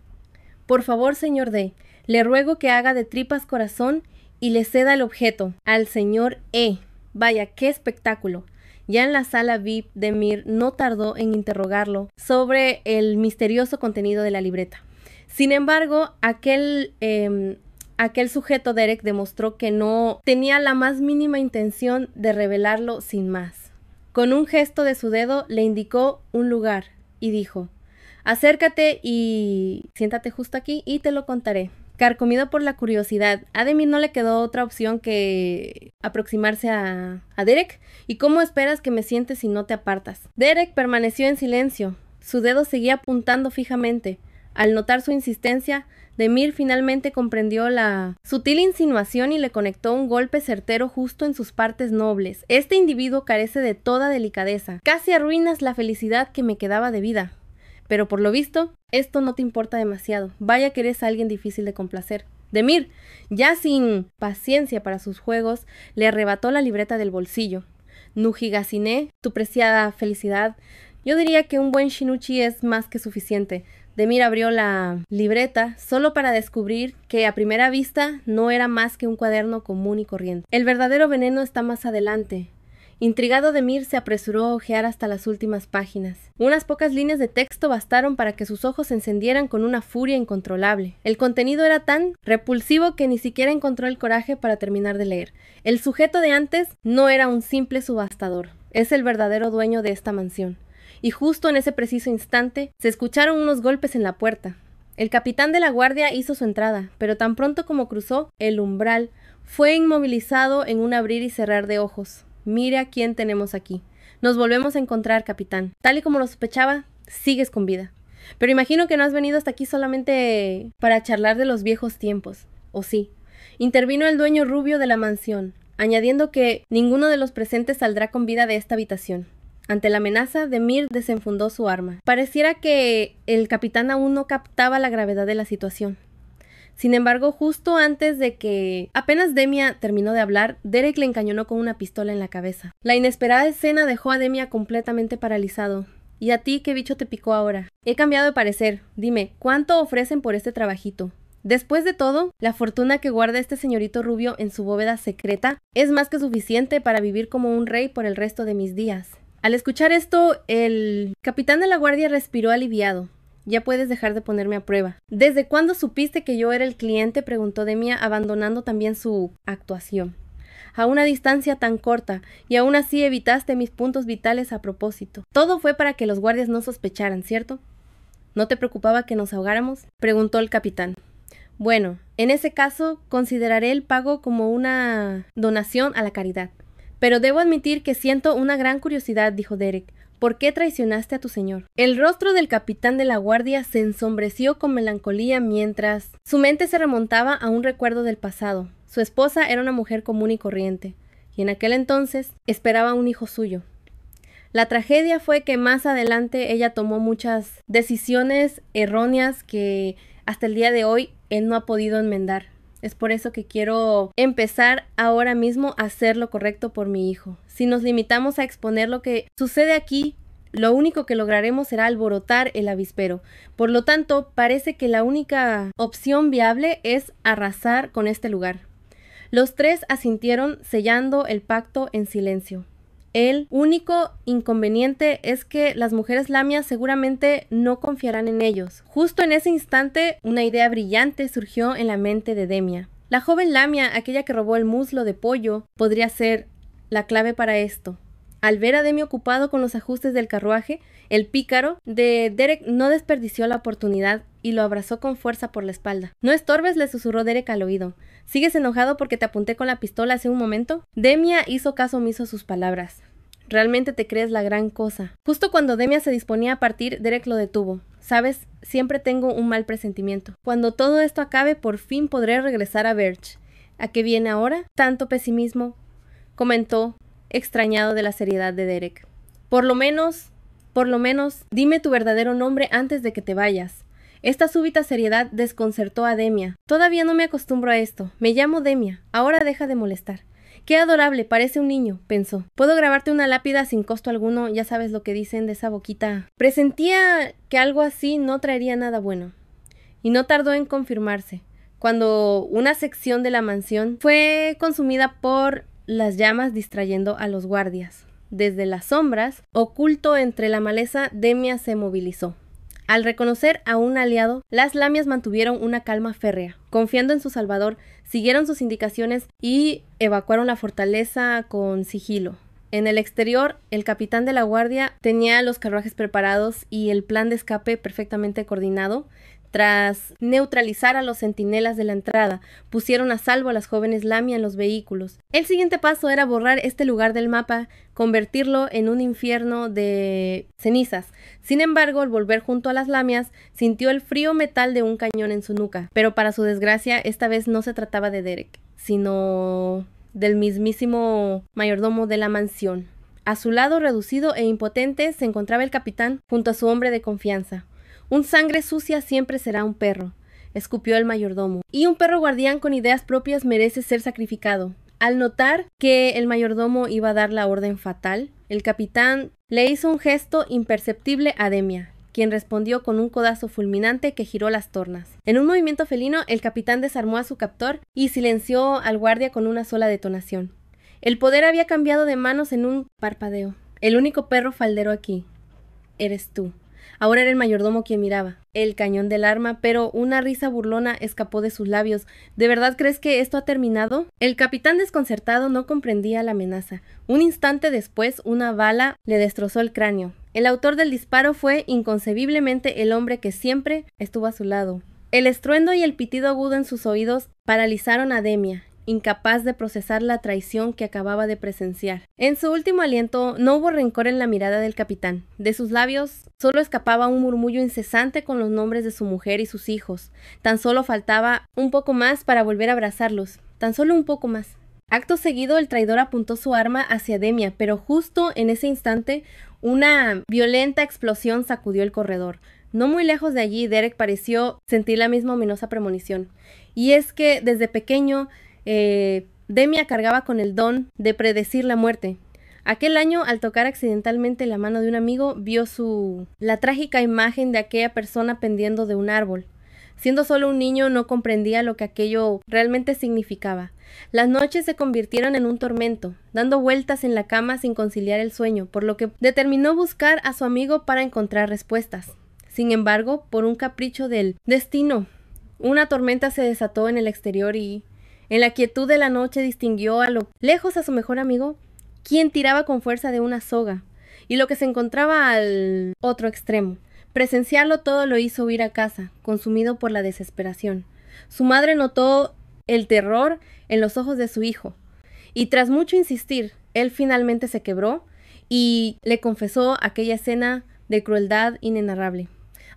por favor, señor D, le ruego que haga de tripas corazón y le ceda el objeto al señor E. Vaya, qué espectáculo. Ya en la sala VIP, Demir no tardó en interrogarlo sobre el misterioso contenido de la libreta. Sin embargo, aquel sujeto Derek demostró que no tenía la más mínima intención de revelarlo sin más. Con un gesto de su dedo le indicó un lugar y dijo: acércate y siéntate justo aquí y te lo contaré. Carcomido por la curiosidad, a Demir no le quedó otra opción que aproximarse a Derek. ¿Y cómo esperas que me siente si no te apartas? Derek permaneció en silencio. Su dedo seguía apuntando fijamente. Al notar su insistencia, Demir finalmente comprendió la sutil insinuación y le conectó un golpe certero justo en sus partes nobles. Este individuo carece de toda delicadeza. Casi arruinas la felicidad que me quedaba de vida. Pero por lo visto, esto no te importa demasiado. Vaya que eres alguien difícil de complacer. Demir, ya sin paciencia para sus juegos, le arrebató la libreta del bolsillo. Nujigasine, tu preciada felicidad. Yo diría que un buen Shinichi es más que suficiente. Demir abrió la libreta solo para descubrir que a primera vista no era más que un cuaderno común y corriente. El verdadero veneno está más adelante. Intrigado, Demir se apresuró a hojear hasta las últimas páginas. Unas pocas líneas de texto bastaron para que sus ojos se encendieran con una furia incontrolable. El contenido era tan repulsivo que ni siquiera encontró el coraje para terminar de leer. El sujeto de antes no era un simple subastador. Es el verdadero dueño de esta mansión. Y justo en ese preciso instante se escucharon unos golpes en la puerta. El capitán de la guardia hizo su entrada, pero tan pronto como cruzó el umbral, fue inmovilizado en un abrir y cerrar de ojos. Mire a quién tenemos aquí. Nos volvemos a encontrar, capitán. Tal y como lo sospechaba, sigues con vida. Pero imagino que no has venido hasta aquí solamente para charlar de los viejos tiempos. ¿O sí? Intervino el dueño rubio de la mansión, añadiendo que ninguno de los presentes saldrá con vida de esta habitación. Ante la amenaza, Demir desenfundó su arma. Pareciera que el capitán aún no captaba la gravedad de la situación. Sin embargo, justo antes de que apenas Demia terminó de hablar, Derek le encañonó con una pistola en la cabeza. La inesperada escena dejó a Demia completamente paralizado. ¿Y a ti qué bicho te picó ahora? He cambiado de parecer. Dime, ¿cuánto ofrecen por este trabajito? Después de todo, la fortuna que guarda este señorito rubio en su bóveda secreta es más que suficiente para vivir como un rey por el resto de mis días. Al escuchar esto, el capitán de la guardia respiró aliviado. Ya puedes dejar de ponerme a prueba. ¿Desde cuándo supiste que yo era el cliente?, preguntó Demia, abandonando también su actuación. A una distancia tan corta, y aún así evitaste mis puntos vitales a propósito. Todo fue para que los guardias no sospecharan, ¿cierto? ¿No te preocupaba que nos ahogáramos?, preguntó el capitán. Bueno, en ese caso, consideraré el pago como una donación a la caridad. Pero debo admitir que siento una gran curiosidad, dijo Derek. ¿Por qué traicionaste a tu señor? El rostro del capitán de la guardia se ensombreció con melancolía mientras su mente se remontaba a un recuerdo del pasado. Su esposa era una mujer común y corriente, y en aquel entonces esperaba un hijo suyo. La tragedia fue que más adelante ella tomó muchas decisiones erróneas que hasta el día de hoy él no ha podido enmendar. Es por eso que quiero empezar ahora mismo a hacer lo correcto por mi hijo. Si nos limitamos a exponer lo que sucede aquí, lo único que lograremos será alborotar el avispero. Por lo tanto, parece que la única opción viable es arrasar con este lugar. Los tres asintieron, sellando el pacto en silencio. El único inconveniente es que las mujeres lamias seguramente no confiarán en ellos. Justo en ese instante, una idea brillante surgió en la mente de Demia. La joven lamia, aquella que robó el muslo de pollo, podría ser la clave para esto. Al ver a Demia ocupado con los ajustes del carruaje, el pícaro de Derek no desperdició la oportunidad y lo abrazó con fuerza por la espalda. «No estorbes», le susurró Derek al oído. «¿Sigues enojado porque te apunté con la pistola hace un momento?» Demia hizo caso omiso a sus palabras. «Realmente te crees la gran cosa». Justo cuando Demia se disponía a partir, Derek lo detuvo. «Sabes, siempre tengo un mal presentimiento. Cuando todo esto acabe, por fin podré regresar a Birch». «¿A qué viene ahora tanto pesimismo?», comentó, extrañado de la seriedad de Derek. Por lo menos, dime tu verdadero nombre antes de que te vayas». Esta súbita seriedad desconcertó a Demia. «Todavía no me acostumbro a esto. Me llamo Demia. Ahora deja de molestar». «Qué adorable, parece un niño», pensó. «Puedo grabarte una lápida sin costo alguno, ya sabes lo que dicen de esa boquita». Presentía que algo así no traería nada bueno. Y no tardó en confirmarse, cuando una sección de la mansión fue consumida por las llamas distrayendo a los guardias. Desde las sombras, oculto entre la maleza, Demia se movilizó. Al reconocer a un aliado, las lamias mantuvieron una calma férrea. Confiando en su salvador, siguieron sus indicaciones y evacuaron la fortaleza con sigilo. En el exterior, el capitán de la guardia tenía los carruajes preparados y el plan de escape perfectamente coordinado. Tras neutralizar a los centinelas de la entrada, pusieron a salvo a las jóvenes Lamia en los vehículos. El siguiente paso era borrar este lugar del mapa, convertirlo en un infierno de cenizas. Sin embargo, al volver junto a las Lamias, sintió el frío metal de un cañón en su nuca. Pero para su desgracia, esta vez no se trataba de Derek, sino del mismísimo mayordomo de la mansión. A su lado, reducido e impotente, se encontraba el capitán junto a su hombre de confianza. Un sangre sucia siempre será un perro, escupió el mayordomo. Y un perro guardián con ideas propias merece ser sacrificado. Al notar que el mayordomo iba a dar la orden fatal, el capitán le hizo un gesto imperceptible a Demia, quien respondió con un codazo fulminante que giró las tornas. En un movimiento felino, el capitán desarmó a su captor y silenció al guardia con una sola detonación. El poder había cambiado de manos en un parpadeo. El único perro faldero aquí eres tú. Ahora era el mayordomo quien miraba el cañón del arma, pero una risa burlona escapó de sus labios. ¿De verdad crees que esto ha terminado? El capitán desconcertado no comprendía la amenaza. Un instante después, una bala le destrozó el cráneo. El autor del disparo fue inconcebiblemente el hombre que siempre estuvo a su lado. El estruendo y el pitido agudo en sus oídos paralizaron a Demia, incapaz de procesar la traición que acababa de presenciar. En su último aliento no hubo rencor en la mirada del capitán. De sus labios solo escapaba un murmullo incesante con los nombres de su mujer y sus hijos. Tan solo faltaba un poco más para volver a abrazarlos. Tan solo un poco más. Acto seguido, el traidor apuntó su arma hacia Demia, pero justo en ese instante, una violenta explosión sacudió el corredor. No muy lejos de allí, Derek pareció sentir la misma ominosa premonición. Y es que desde pequeño Demia cargaba con el don de predecir la muerte. Aquel año, al tocar accidentalmente la mano de un amigo, vio la trágica imagen de aquella persona pendiendo de un árbol. Siendo solo un niño, no comprendía lo que aquello realmente significaba. Las noches se convirtieron en un tormento, dando vueltas en la cama sin conciliar el sueño, por lo que determinó buscar a su amigo para encontrar respuestas. Sin embargo, por un capricho del destino, una tormenta se desató en el exterior y en la quietud de la noche distinguió a lo lejos a su mejor amigo, quien tiraba con fuerza de una soga, y lo que se encontraba al otro extremo. Presenciarlo todo lo hizo huir a casa, consumido por la desesperación. Su madre notó el terror en los ojos de su hijo, y tras mucho insistir, él finalmente se quebró y le confesó aquella escena de crueldad inenarrable.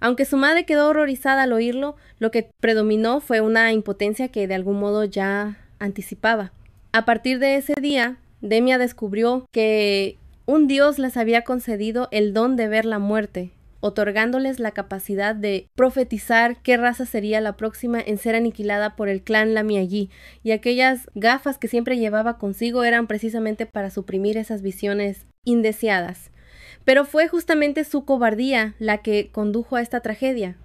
Aunque su madre quedó horrorizada al oírlo, lo que predominó fue una impotencia que de algún modo ya anticipaba. A partir de ese día, Demia descubrió que un dios les había concedido el don de ver la muerte, otorgándoles la capacidad de profetizar qué raza sería la próxima en ser aniquilada por el clan Lamiallí, y aquellas gafas que siempre llevaba consigo eran precisamente para suprimir esas visiones indeseadas. Pero fue justamente su cobardía la que condujo a esta tragedia.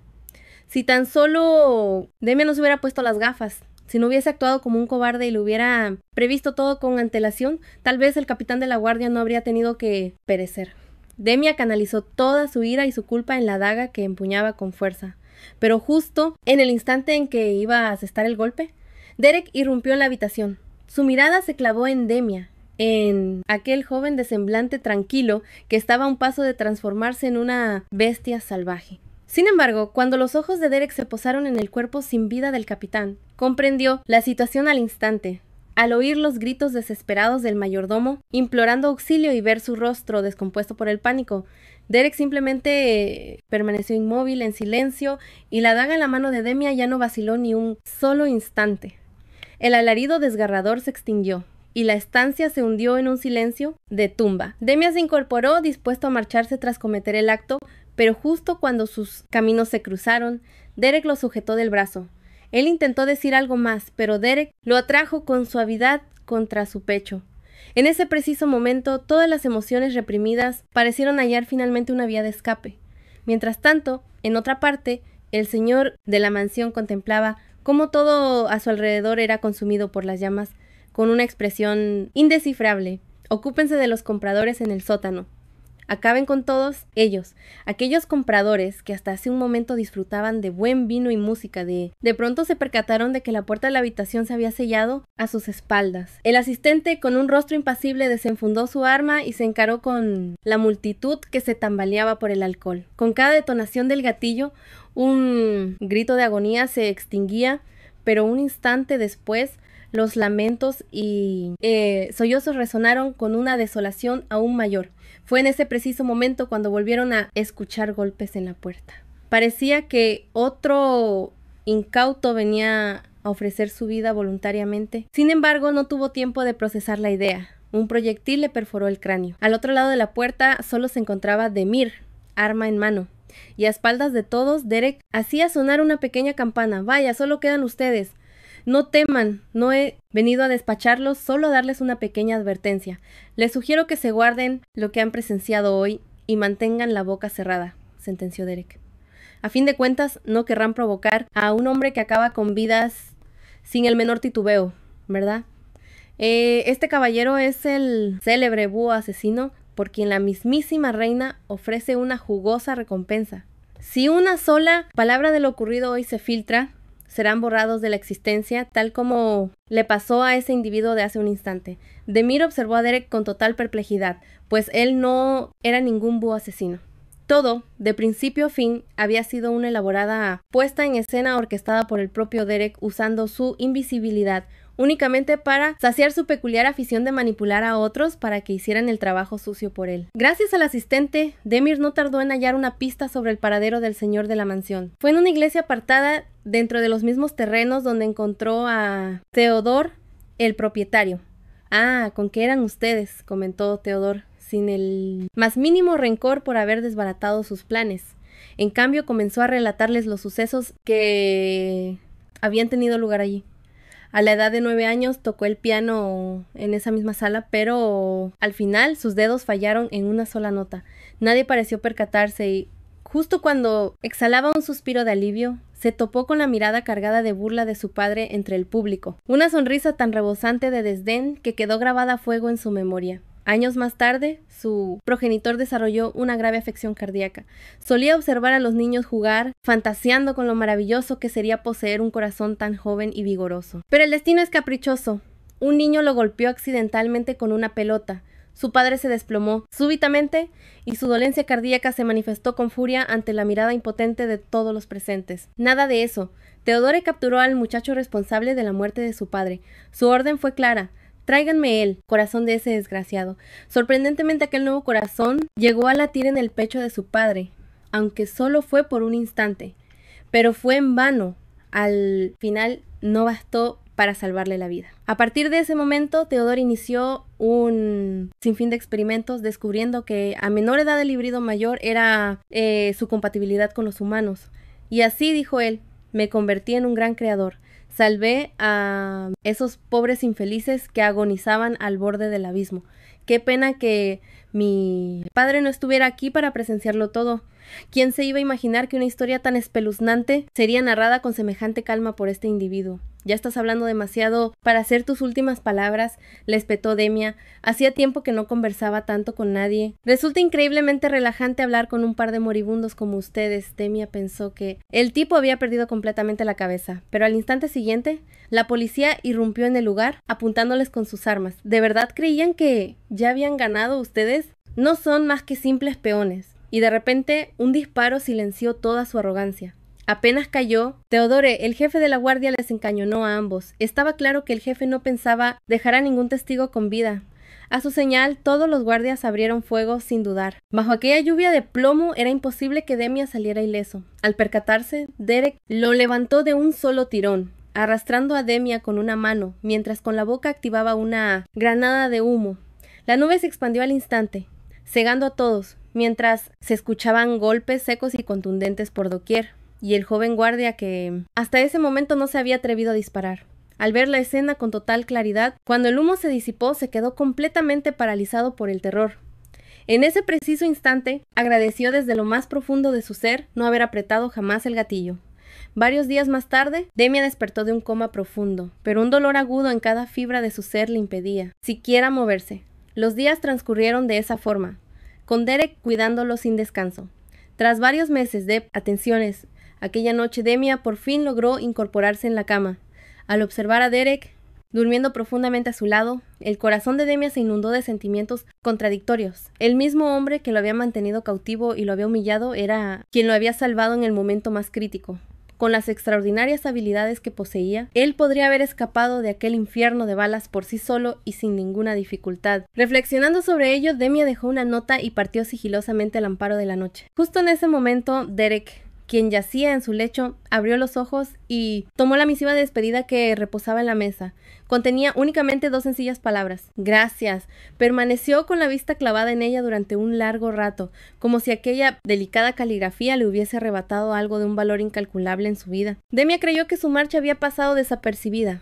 Si tan solo Demia no se hubiera puesto las gafas, si no hubiese actuado como un cobarde y lo hubiera previsto todo con antelación, tal vez el capitán de la guardia no habría tenido que perecer. Demia canalizó toda su ira y su culpa en la daga que empuñaba con fuerza. Pero justo en el instante en que iba a asestar el golpe, Derek irrumpió en la habitación. Su mirada se clavó en Demia, en aquel joven de semblante tranquilo que estaba a un paso de transformarse en una bestia salvaje. Sin embargo, cuando los ojos de Derek se posaron en el cuerpo sin vida del capitán, comprendió la situación al instante. Al oír los gritos desesperados del mayordomo, implorando auxilio y ver su rostro descompuesto por el pánico, Derek simplemente permaneció inmóvil, en silencio, y la daga en la mano de Demia ya no vaciló ni un solo instante. El alarido desgarrador se extinguió, y la estancia se hundió en un silencio de tumba. Demia se incorporó, dispuesto a marcharse tras cometer el acto, pero justo cuando sus caminos se cruzaron, Derek lo sujetó del brazo. Él intentó decir algo más, pero Derek lo atrajo con suavidad contra su pecho. En ese preciso momento, todas las emociones reprimidas parecieron hallar finalmente una vía de escape. Mientras tanto, en otra parte, el señor de la mansión contemplaba cómo todo a su alrededor era consumido por las llamas, con una expresión indescifrable. Ocúpense de los compradores en el sótano. Acaben con todos ellos, aquellos compradores que hasta hace un momento disfrutaban de buen vino y música. De pronto se percataron de que la puerta de la habitación se había sellado a sus espaldas. El asistente, con un rostro impasible, desenfundó su arma y se encaró con la multitud que se tambaleaba por el alcohol. Con cada detonación del gatillo, un grito de agonía se extinguía, pero un instante después los lamentos y sollozos resonaron con una desolación aún mayor. Fue en ese preciso momento cuando volvieron a escuchar golpes en la puerta. Parecía que otro incauto venía a ofrecer su vida voluntariamente. Sin embargo, no tuvo tiempo de procesar la idea. Un proyectil le perforó el cráneo. Al otro lado de la puerta solo se encontraba Demir, arma en mano. Y a espaldas de todos, Derek hacía sonar una pequeña campana. Vaya, solo quedan ustedes. No teman, no he venido a despacharlos, solo a darles una pequeña advertencia. Les sugiero que se guarden lo que han presenciado hoy y mantengan la boca cerrada, sentenció Derek. A fin de cuentas, no querrán provocar a un hombre que acaba con vidas sin el menor titubeo, ¿verdad? Este caballero es el célebre búho asesino por quien la mismísima reina ofrece una jugosa recompensa. Si una sola palabra de lo ocurrido hoy se filtra, serán borrados de la existencia, tal como le pasó a ese individuo de hace un instante. Demir observó a Derek con total perplejidad, pues él no era ningún búho asesino. Todo, de principio a fin, había sido una elaborada puesta en escena orquestada por el propio Derek usando su invisibilidad únicamente para saciar su peculiar afición de manipular a otros para que hicieran el trabajo sucio por él. Gracias al asistente, Demir no tardó en hallar una pista sobre el paradero del señor de la mansión. Fue en una iglesia apartada dentro de los mismos terrenos donde encontró a Theodore, el propietario. Ah, ¿con qué eran ustedes?, comentó Theodore, sin el más mínimo rencor por haber desbaratado sus planes. En cambio, comenzó a relatarles los sucesos que habían tenido lugar allí. A la edad de 9 años tocó el piano en esa misma sala, pero al final sus dedos fallaron en una sola nota. Nadie pareció percatarse y, justo cuando exhalaba un suspiro de alivio, se topó con la mirada cargada de burla de su padre entre el público. Una sonrisa tan rebosante de desdén que quedó grabada a fuego en su memoria. Años más tarde, su progenitor desarrolló una grave afección cardíaca. Solía observar a los niños jugar, fantaseando con lo maravilloso que sería poseer un corazón tan joven y vigoroso. Pero el destino es caprichoso. Un niño lo golpeó accidentalmente con una pelota. Su padre se desplomó súbitamente y su dolencia cardíaca se manifestó con furia ante la mirada impotente de todos los presentes. Nada de eso. Theodore capturó al muchacho responsable de la muerte de su padre. Su orden fue clara. Tráiganme el corazón de ese desgraciado. Sorprendentemente, aquel nuevo corazón llegó a latir en el pecho de su padre, aunque solo fue por un instante. Pero fue en vano. Al final no bastó para salvarle la vida. A partir de ese momento, Theodore inició un sinfín de experimentos, descubriendo que a menor edad el híbrido mayor era su compatibilidad con los humanos. Y así, dijo él, me convertí en un gran creador. Salvé a esos pobres infelices que agonizaban al borde del abismo. Qué pena que mi padre no estuviera aquí para presenciarlo todo. ¿Quién se iba a imaginar que una historia tan espeluznante sería narrada con semejante calma por este individuo? Ya estás hablando demasiado para hacer tus últimas palabras, le espetó Demia. Hacía tiempo que no conversaba tanto con nadie. Resulta increíblemente relajante hablar con un par de moribundos como ustedes. Demia pensó que el tipo había perdido completamente la cabeza, pero al instante siguiente, la policía irrumpió en el lugar, apuntándoles con sus armas. ¿De verdad creían que ya habían ganado ustedes? No son más que simples peones. Y de repente, un disparo silenció toda su arrogancia. Apenas cayó, Theodore, el jefe de la guardia, les encañonó a ambos. Estaba claro que el jefe no pensaba dejar a ningún testigo con vida. A su señal, todos los guardias abrieron fuego sin dudar. Bajo aquella lluvia de plomo era imposible que Demia saliera ileso. Al percatarse, Derek lo levantó de un solo tirón, arrastrando a Demia con una mano, mientras con la boca activaba una granada de humo. La nube se expandió al instante, cegando a todos, mientras se escuchaban golpes secos y contundentes por doquier. Y el joven guardia, que hasta ese momento no se había atrevido a disparar, al ver la escena con total claridad, cuando el humo se disipó, se quedó completamente paralizado por el terror. En ese preciso instante, agradeció desde lo más profundo de su ser no haber apretado jamás el gatillo. Varios días más tarde, Demia despertó de un coma profundo, pero un dolor agudo en cada fibra de su ser le impedía siquiera moverse. Los días transcurrieron de esa forma. con Derek cuidándolo sin descanso. Tras varios meses de atenciones, aquella noche Demia por fin logró incorporarse en la cama. Al observar a Derek durmiendo profundamente a su lado, el corazón de Demia se inundó de sentimientos contradictorios. El mismo hombre que lo había mantenido cautivo y lo había humillado era quien lo había salvado en el momento más crítico. Con las extraordinarias habilidades que poseía, él podría haber escapado de aquel infierno de balas por sí solo y sin ninguna dificultad. Reflexionando sobre ello, Demia dejó una nota y partió sigilosamente al amparo de la noche. Justo en ese momento, Derek, quien yacía en su lecho, abrió los ojos y tomó la misiva de despedida que reposaba en la mesa. Contenía únicamente 2 sencillas palabras: gracias. Permaneció con la vista clavada en ella durante un largo rato, como si aquella delicada caligrafía le hubiese arrebatado algo de un valor incalculable en su vida. Demia creyó que su marcha había pasado desapercibida,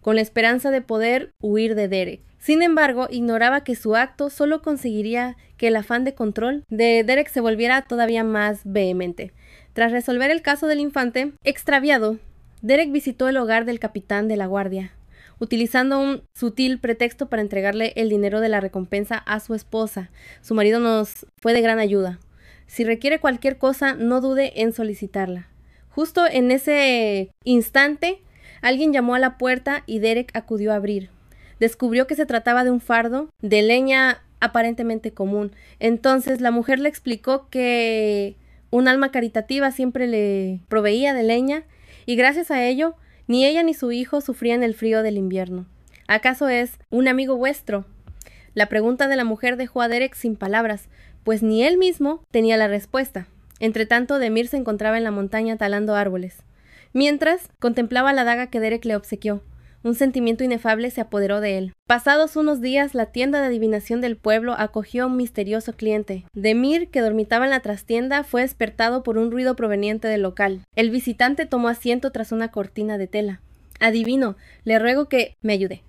con la esperanza de poder huir de Derek. Sin embargo, ignoraba que su acto solo conseguiría que el afán de control de Derek se volviera todavía más vehemente. Tras resolver el caso del infante extraviado, Derek visitó el hogar del capitán de la guardia, utilizando un sutil pretexto para entregarle el dinero de la recompensa a su esposa. Su marido nos fue de gran ayuda. Si requiere cualquier cosa, no dude en solicitarla. Justo en ese instante, alguien llamó a la puerta y Derek acudió a abrir. Descubrió que se trataba de un fardo de leña aparentemente común. Entonces la mujer le explicó que un alma caritativa siempre le proveía de leña y gracias a ello ni ella ni su hijo sufrían el frío del invierno. ¿Acaso es un amigo vuestro? La pregunta de la mujer dejó a Derek sin palabras, pues ni él mismo tenía la respuesta. Entretanto, Demir se encontraba en la montaña talando árboles. Mientras, contemplaba la daga que Derek le obsequió. Un sentimiento inefable se apoderó de él. Pasados unos días, la tienda de adivinación del pueblo acogió a un misterioso cliente. Demir, que dormitaba en la trastienda, fue despertado por un ruido proveniente del local. El visitante tomó asiento tras una cortina de tela. Adivino, le ruego que me ayude.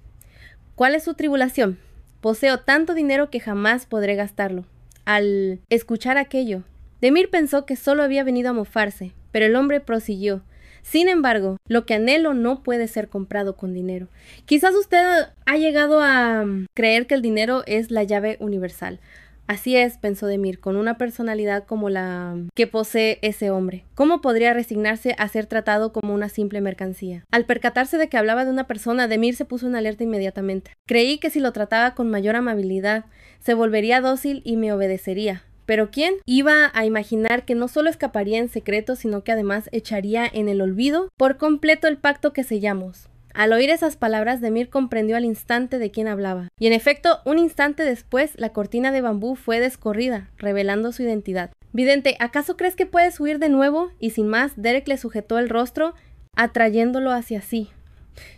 ¿Cuál es su tribulación? Poseo tanto dinero que jamás podré gastarlo. Al escuchar aquello, Demir pensó que solo había venido a mofarse, pero el hombre prosiguió. Sin embargo, lo que anhelo no puede ser comprado con dinero. Quizás usted ha llegado a creer que el dinero es la llave universal. Así es, pensó Demir, con una personalidad como la que posee ese hombre. ¿Cómo podría resignarse a ser tratado como una simple mercancía? Al percatarse de que hablaba de una persona, Demir se puso en alerta inmediatamente. Creí que si lo trataba con mayor amabilidad, se volvería dócil y me obedecería. Pero ¿quién iba a imaginar que no solo escaparía en secreto, sino que además echaría en el olvido por completo el pacto que sellamos? Al oír esas palabras, Demir comprendió al instante de quién hablaba. Y en efecto, un instante después, la cortina de bambú fue descorrida, revelando su identidad. Vidente, ¿acaso crees que puedes huir de nuevo? Y sin más, Derek le sujetó el rostro, atrayéndolo hacia sí.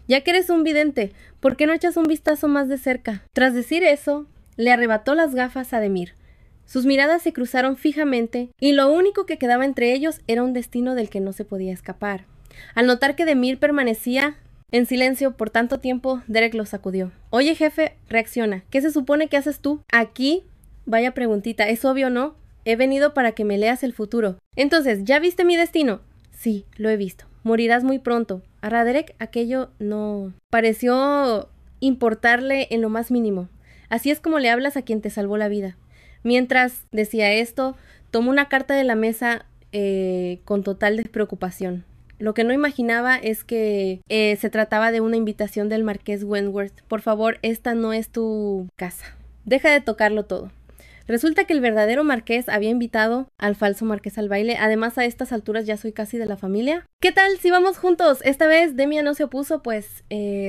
Ya que eres un vidente, ¿por qué no echas un vistazo más de cerca? Tras decir eso, le arrebató las gafas a Demir. Sus miradas se cruzaron fijamente y lo único que quedaba entre ellos era un destino del que no se podía escapar. Al notar que Demir permanecía en silencio por tanto tiempo, Derek lo sacudió. Oye, jefe, reacciona. ¿Qué se supone que haces tú? Aquí, vaya preguntita, ¿es obvio, no? He venido para que me leas el futuro. Entonces, ¿ya viste mi destino? Sí, lo he visto. Morirás muy pronto. A Derek aquello no pareció importarle en lo más mínimo. Así es como le hablas a quien te salvó la vida. Mientras decía esto, tomó una carta de la mesa con total despreocupación. Lo que no imaginaba es que se trataba de una invitación del marqués Wentworth. Por favor, esta no es tu casa. Deja de tocarlo todo. Resulta que el verdadero marqués había invitado al falso marqués al baile. Además, a estas alturas ya soy casi de la familia. ¿Qué tal si vamos juntos? Esta vez Demia no se opuso, pues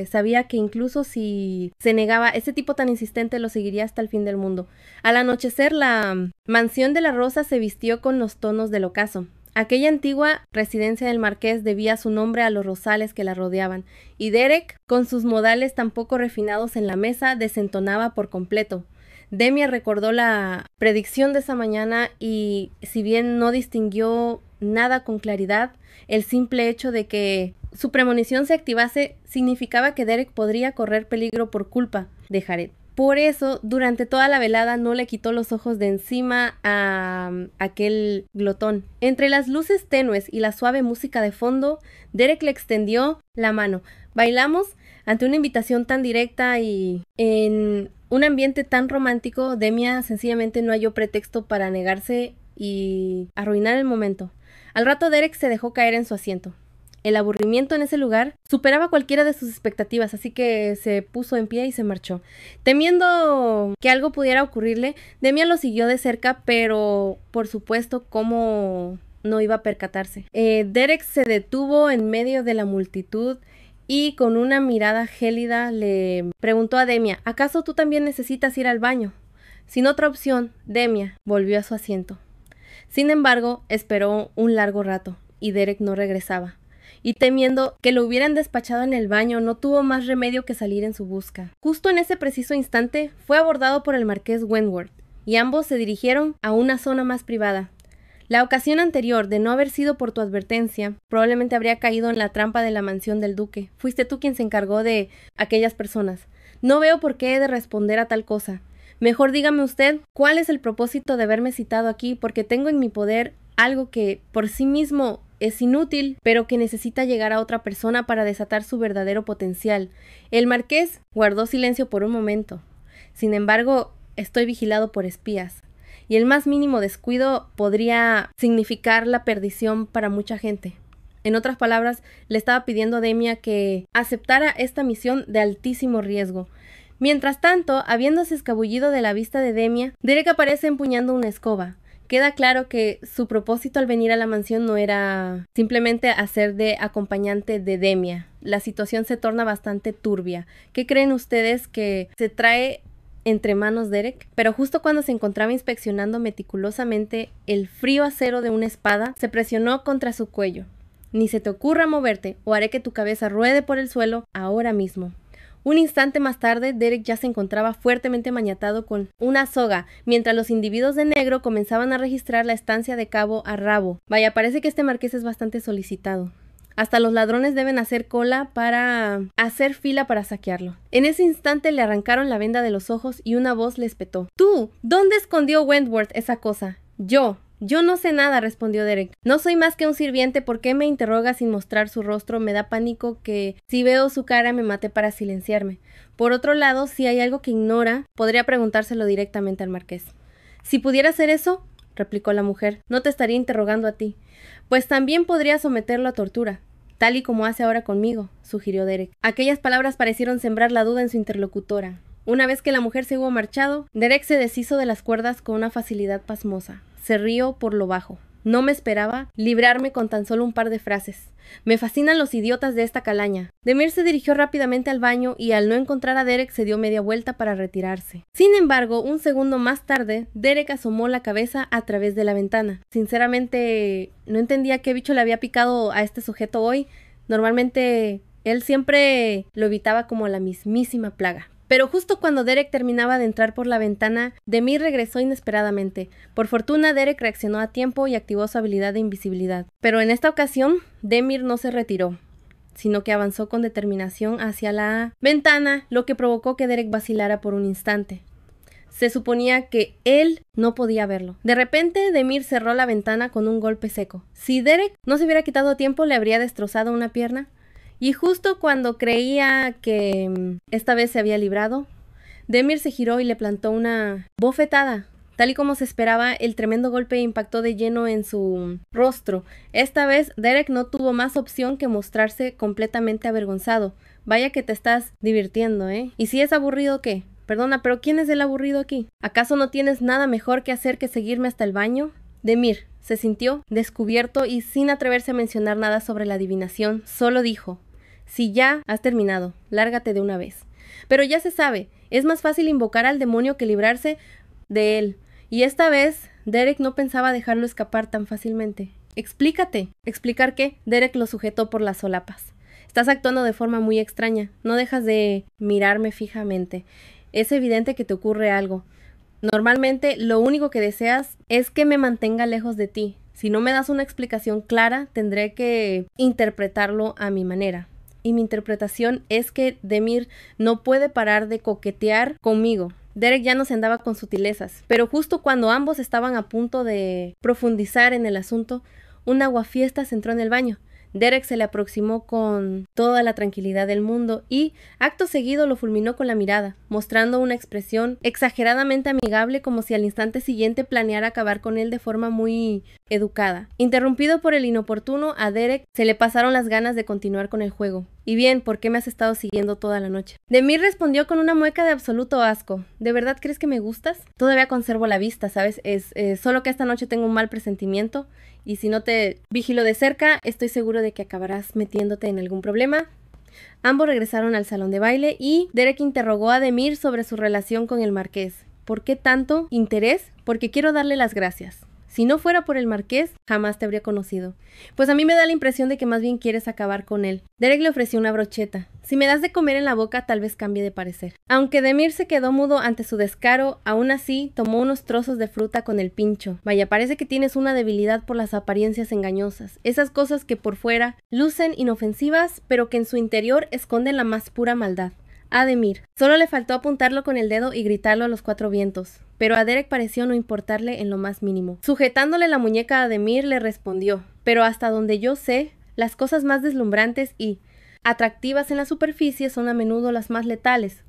sabía que incluso si se negaba, ese tipo tan insistente lo seguiría hasta el fin del mundo. Al anochecer, la mansión de la Rosa se vistió con los tonos del ocaso. Aquella antigua residencia del marqués debía su nombre a los rosales que la rodeaban, y Derek, con sus modales tan poco refinados en la mesa, desentonaba por completo. Demia recordó la predicción de esa mañana y, si bien no distinguió nada con claridad, el simple hecho de que su premonición se activase significaba que Derek podría correr peligro por culpa de Jared. Por eso, durante toda la velada no le quitó los ojos de encima a aquel glotón. Entre las luces tenues y la suave música de fondo, Derek le extendió la mano. Bailamos ante una invitación tan directa y en un ambiente tan romántico, Demia sencillamente no halló pretexto para negarse y arruinar el momento. Al rato Derek se dejó caer en su asiento. El aburrimiento en ese lugar superaba cualquiera de sus expectativas, así que se puso en pie y se marchó. Temiendo que algo pudiera ocurrirle, Demia lo siguió de cerca, pero por supuesto, ¿cómo no iba a percatarse? Derek se detuvo en medio de la multitud y con una mirada gélida le preguntó a Demia, ¿acaso tú también necesitas ir al baño? Sin otra opción, Demia volvió a su asiento. Sin embargo, esperó un largo rato y Derek no regresaba. Y temiendo que lo hubieran despachado en el baño, no tuvo más remedio que salir en su busca. Justo en ese preciso instante, fue abordado por el marqués Wentworth, y ambos se dirigieron a una zona más privada. La ocasión anterior, de no haber sido por tu advertencia, probablemente habría caído en la trampa de la mansión del duque. Fuiste tú quien se encargó de aquellas personas. No veo por qué he de responder a tal cosa. Mejor dígame usted cuál es el propósito de haberme citado aquí, porque tengo en mi poder algo que por sí mismo es inútil, pero que necesita llegar a otra persona para desatar su verdadero potencial. El marqués guardó silencio por un momento. Sin embargo, estoy vigilado por espías, y el más mínimo descuido podría significar la perdición para mucha gente. En otras palabras, le estaba pidiendo a Demia que aceptara esta misión de altísimo riesgo. Mientras tanto, habiéndose escabullido de la vista de Demia, Derek aparece empuñando una escoba. Queda claro que su propósito al venir a la mansión no era simplemente hacer de acompañante de Demia. La situación se torna bastante turbia. ¿Qué creen ustedes que se trae entre manos Derek? Pero justo cuando se encontraba inspeccionando meticulosamente el frío acero de una espada, se presionó contra su cuello. Ni se te ocurra moverte, o haré que tu cabeza ruede por el suelo ahora mismo. Un instante más tarde, Derek ya se encontraba fuertemente maniatado con una soga, mientras los individuos de negro comenzaban a registrar la estancia de cabo a rabo. Vaya, parece que este marqués es bastante solicitado. Hasta los ladrones deben hacer cola para hacer fila para saquearlo. En ese instante le arrancaron la venda de los ojos y una voz le espetó. «¡Tú! ¿Dónde escondió Wentworth esa cosa?» Yo no sé nada», respondió Derek. «No soy más que un sirviente. ¿Por qué me interroga sin mostrar su rostro? Me da pánico que si veo su cara me mate para silenciarme. Por otro lado, si hay algo que ignora, podría preguntárselo directamente al marqués». «Si pudiera hacer eso», replicó la mujer, «no te estaría interrogando a ti. Pues también podría someterlo a tortura, tal y como hace ahora conmigo», sugirió Derek. Aquellas palabras parecieron sembrar la duda en su interlocutora. Una vez que la mujer se hubo marchado, Derek se deshizo de las cuerdas con una facilidad pasmosa. Se rió por lo bajo. «No me esperaba librarme con tan solo un par de frases. Me fascinan los idiotas de esta calaña». Demir se dirigió rápidamente al baño y al no encontrar a Derek se dio media vuelta para retirarse. Sin embargo, un segundo más tarde, Derek asomó la cabeza a través de la ventana. Sinceramente, no entendía qué bicho le había picado a este sujeto hoy. Normalmente, él siempre lo evitaba como la mismísima plaga. Pero justo cuando Derek terminaba de entrar por la ventana, Demir regresó inesperadamente. Por fortuna, Derek reaccionó a tiempo y activó su habilidad de invisibilidad. Pero en esta ocasión, Demir no se retiró, sino que avanzó con determinación hacia la ventana, lo que provocó que Derek vacilara por un instante. Se suponía que él no podía verlo. De repente, Demir cerró la ventana con un golpe seco. Si Derek no se hubiera quitado tiempo, le habría destrozado una pierna. Y justo cuando creía que esta vez se había librado, Demir se giró y le plantó una bofetada. Tal y como se esperaba, el tremendo golpe impactó de lleno en su rostro. Esta vez, Derek no tuvo más opción que mostrarse completamente avergonzado. Vaya que te estás divirtiendo, ¿eh? ¿Y si es aburrido qué? Perdona, pero ¿quién es el aburrido aquí? ¿Acaso no tienes nada mejor que hacer que seguirme hasta el baño? Demir se sintió descubierto y sin atreverse a mencionar nada sobre la adivinación, solo dijo: «Si ya has terminado, lárgate de una vez». Pero ya se sabe, es más fácil invocar al demonio que librarse de él. Y esta vez, Derek no pensaba dejarlo escapar tan fácilmente. «Explícate». «¿Explicar qué?». Derek lo sujetó por las solapas. «Estás actuando de forma muy extraña. No dejas de mirarme fijamente. Es evidente que te ocurre algo. Normalmente, lo único que deseas es que me mantenga lejos de ti. Si no me das una explicación clara, tendré que interpretarlo a mi manera. Y mi interpretación es que Demir no puede parar de coquetear conmigo». Derek ya no se andaba con sutilezas, pero justo cuando ambos estaban a punto de profundizar en el asunto, un aguafiestas entró en el baño. Derek se le aproximó con toda la tranquilidad del mundo y, acto seguido, lo fulminó con la mirada, mostrando una expresión exageradamente amigable como si al instante siguiente planeara acabar con él de forma muy educada. Interrumpido por el inoportuno, a Derek se le pasaron las ganas de continuar con el juego. Y bien, ¿por qué me has estado siguiendo toda la noche? Demir respondió con una mueca de absoluto asco. ¿De verdad crees que me gustas? Todavía conservo la vista, ¿sabes? Solo que esta noche tengo un mal presentimiento y si no te vigilo de cerca, estoy seguro de que acabarás metiéndote en algún problema. Ambos regresaron al salón de baile y Derek interrogó a Demir sobre su relación con el marqués. ¿Por qué tanto interés? Porque quiero darle las gracias. Si no fuera por el marqués, jamás te habría conocido. Pues a mí me da la impresión de que más bien quieres acabar con él. Derek le ofreció una brocheta. Si me das de comer en la boca, tal vez cambie de parecer. Aunque Demir se quedó mudo ante su descaro, aún así tomó unos trozos de fruta con el pincho. Vaya, parece que tienes una debilidad por las apariencias engañosas. Esas cosas que por fuera lucen inofensivas, pero que en su interior esconden la más pura maldad. A Demir. Solo le faltó apuntarlo con el dedo y gritarlo a los cuatro vientos, pero a Derek pareció no importarle en lo más mínimo. Sujetándole la muñeca a Demir le respondió, pero hasta donde yo sé, las cosas más deslumbrantes y atractivas en la superficie son a menudo las más letales.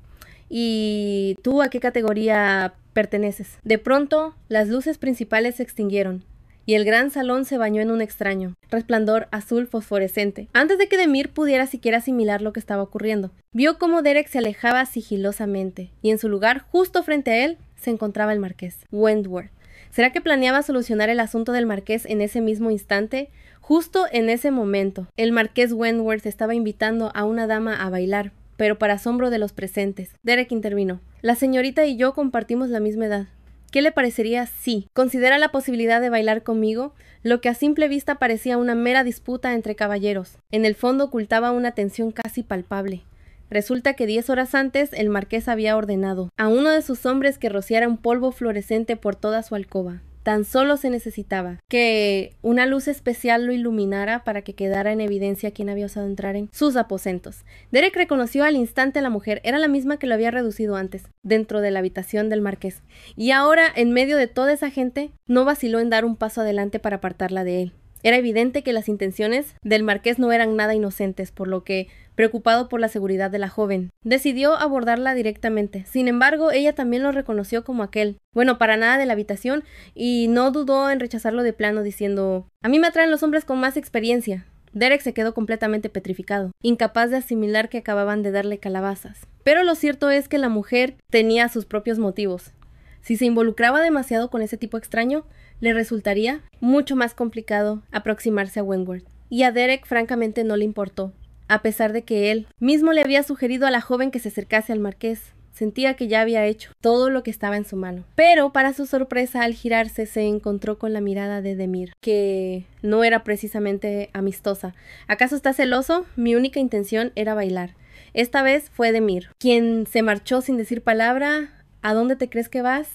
¿Y tú a qué categoría perteneces? De pronto, las luces principales se extinguieron y el gran salón se bañó en un extraño resplandor azul fosforescente. Antes de que Demir pudiera siquiera asimilar lo que estaba ocurriendo, vio cómo Derek se alejaba sigilosamente, y en su lugar, justo frente a él, se encontraba el marqués, Wentworth. ¿Será que planeaba solucionar el asunto del marqués en ese mismo instante? Justo en ese momento, el marqués Wentworth estaba invitando a una dama a bailar, pero para asombro de los presentes. Derek intervino. La señorita y yo compartimos la misma edad. ¿Qué le parecería si considera la posibilidad de bailar conmigo? Lo que a simple vista parecía una mera disputa entre caballeros. En el fondo ocultaba una tensión casi palpable. Resulta que 10 horas antes el marqués había ordenado a uno de sus hombres que rociara un polvo fluorescente por toda su alcoba. Tan solo se necesitaba que una luz especial lo iluminara para que quedara en evidencia quién había osado entrar en sus aposentos. Derek reconoció al instante a la mujer, era la misma que lo había reducido antes, dentro de la habitación del marqués. Y ahora, en medio de toda esa gente, no vaciló en dar un paso adelante para apartarla de él. Era evidente que las intenciones del marqués no eran nada inocentes, por lo que, preocupado por la seguridad de la joven, decidió abordarla directamente. Sin embargo, ella también lo reconoció como aquel, bueno, para nada de la habitación, y no dudó en rechazarlo de plano diciendo: «A mí me atraen los hombres con más experiencia». Derek se quedó completamente petrificado, incapaz de asimilar que acababan de darle calabazas. Pero lo cierto es que la mujer tenía sus propios motivos. Si se involucraba demasiado con ese tipo extraño, le resultaría mucho más complicado aproximarse a Wentworth. Y a Derek francamente no le importó, a pesar de que él mismo le había sugerido a la joven que se acercase al marqués. Sentía que ya había hecho todo lo que estaba en su mano. Pero, para su sorpresa, al girarse se encontró con la mirada de Demir, que no era precisamente amistosa. ¿Acaso está celoso? Mi única intención era bailar. Esta vez fue Demir, quien se marchó sin decir palabra. ¿A dónde te crees que vas?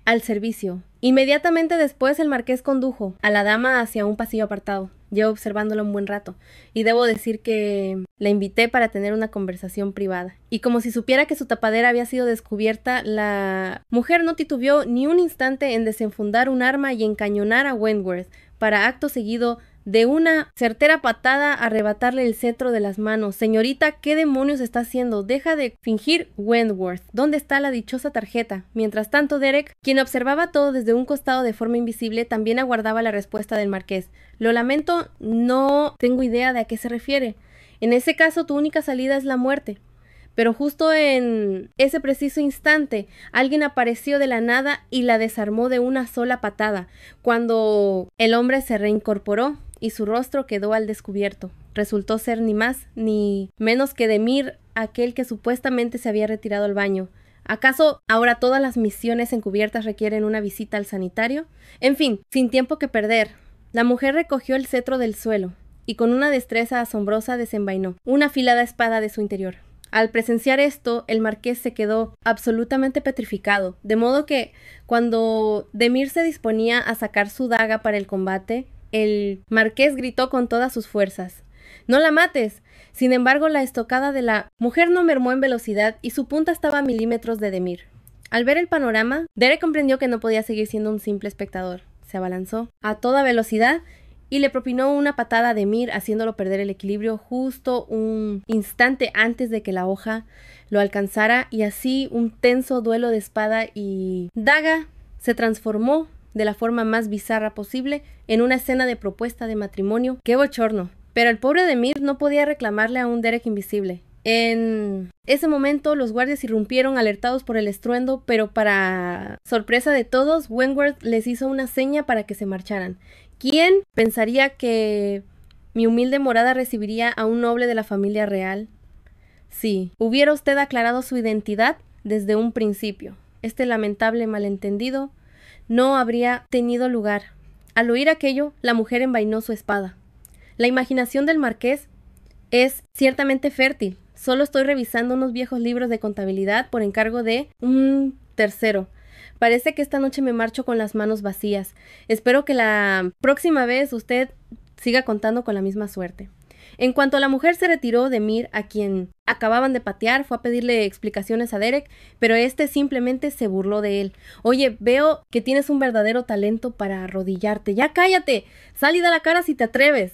Al servicio. Inmediatamente después el marqués condujo a la dama hacia un pasillo apartado. Llevo observándolo un buen rato, y debo decir que la invité para tener una conversación privada. Y como si supiera que su tapadera había sido descubierta, la mujer no titubeó ni un instante en desenfundar un arma y encañonar a Wentworth, para acto seguido de una certera patada arrebatarle el cetro de las manos. «Señorita, ¿qué demonios está haciendo? Deja de fingir, Wentworth. ¿Dónde está la dichosa tarjeta?» Mientras tanto, Derek, quien observaba todo desde un costado de forma invisible, también aguardaba la respuesta del marqués. «Lo lamento, no tengo idea de a qué se refiere. En ese caso, tu única salida es la muerte». Pero justo en ese preciso instante, alguien apareció de la nada y la desarmó de una sola patada. Cuando el hombre se reincorporó y su rostro quedó al descubierto, resultó ser ni más ni menos que Demir, aquel que supuestamente se había retirado al baño. ¿Acaso ahora todas las misiones encubiertas requieren una visita al sanitario? En fin, sin tiempo que perder, la mujer recogió el cetro del suelo y con una destreza asombrosa desenvainó una afilada espada de su interior. Al presenciar esto, el marqués se quedó absolutamente petrificado, de modo que cuando Demir se disponía a sacar su daga para el combate, el marqués gritó con todas sus fuerzas: «¡No la mates!». Sin embargo, la estocada de la mujer no mermó en velocidad y su punta estaba a milímetros de Demir. Al ver el panorama, Derek comprendió que no podía seguir siendo un simple espectador. Se abalanzó a toda velocidad y le propinó una patada a Demir, haciéndolo perder el equilibrio justo un instante antes de que la hoja lo alcanzara, y así un tenso duelo de espada y daga se transformó de la forma más bizarra posible en una escena de propuesta de matrimonio. ¡Qué bochorno! Pero el pobre Demir no podía reclamarle a un Derek invisible. En ese momento los guardias irrumpieron alertados por el estruendo, pero para sorpresa de todos, Wentworth les hizo una seña para que se marcharan. ¿Quién pensaría que mi humilde morada recibiría a un noble de la familia real? Sí, hubiera usted aclarado su identidad desde un principio, este lamentable malentendido no habría tenido lugar. Al oír aquello, la mujer envainó su espada. La imaginación del marqués es ciertamente fértil. Solo estoy revisando unos viejos libros de contabilidad por encargo de un tercero. Parece que esta noche me marcho con las manos vacías. Espero que la próxima vez usted siga contando con la misma suerte. En cuanto la mujer se retiró, Demir, a quien acababan de patear, fue a pedirle explicaciones a Derek, pero este simplemente se burló de él. Oye, veo que tienes un verdadero talento para arrodillarte. ¡Ya cállate! ¡Sal y da la cara si te atreves!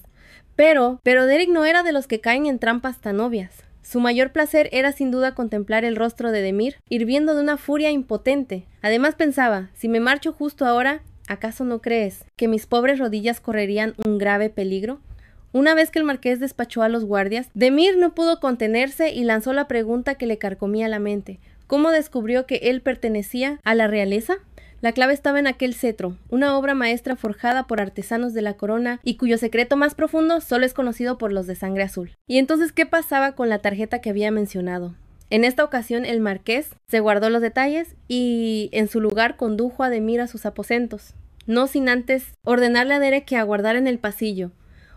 Pero Derek no era de los que caen en trampas tan obvias. Su mayor placer era sin duda contemplar el rostro de Demir, hirviendo de una furia impotente. Además pensaba, si me marcho justo ahora, ¿acaso no crees que mis pobres rodillas correrían un grave peligro? Una vez que el marqués despachó a los guardias, Demir no pudo contenerse y lanzó la pregunta que le carcomía la mente. ¿Cómo descubrió que él pertenecía a la realeza? La clave estaba en aquel cetro, una obra maestra forjada por artesanos de la corona y cuyo secreto más profundo solo es conocido por los de sangre azul. ¿Y entonces qué pasaba con la tarjeta que había mencionado? En esta ocasión el marqués se guardó los detalles y en su lugar condujo a Demir a sus aposentos, no sin antes ordenarle a Derek que aguardara en el pasillo.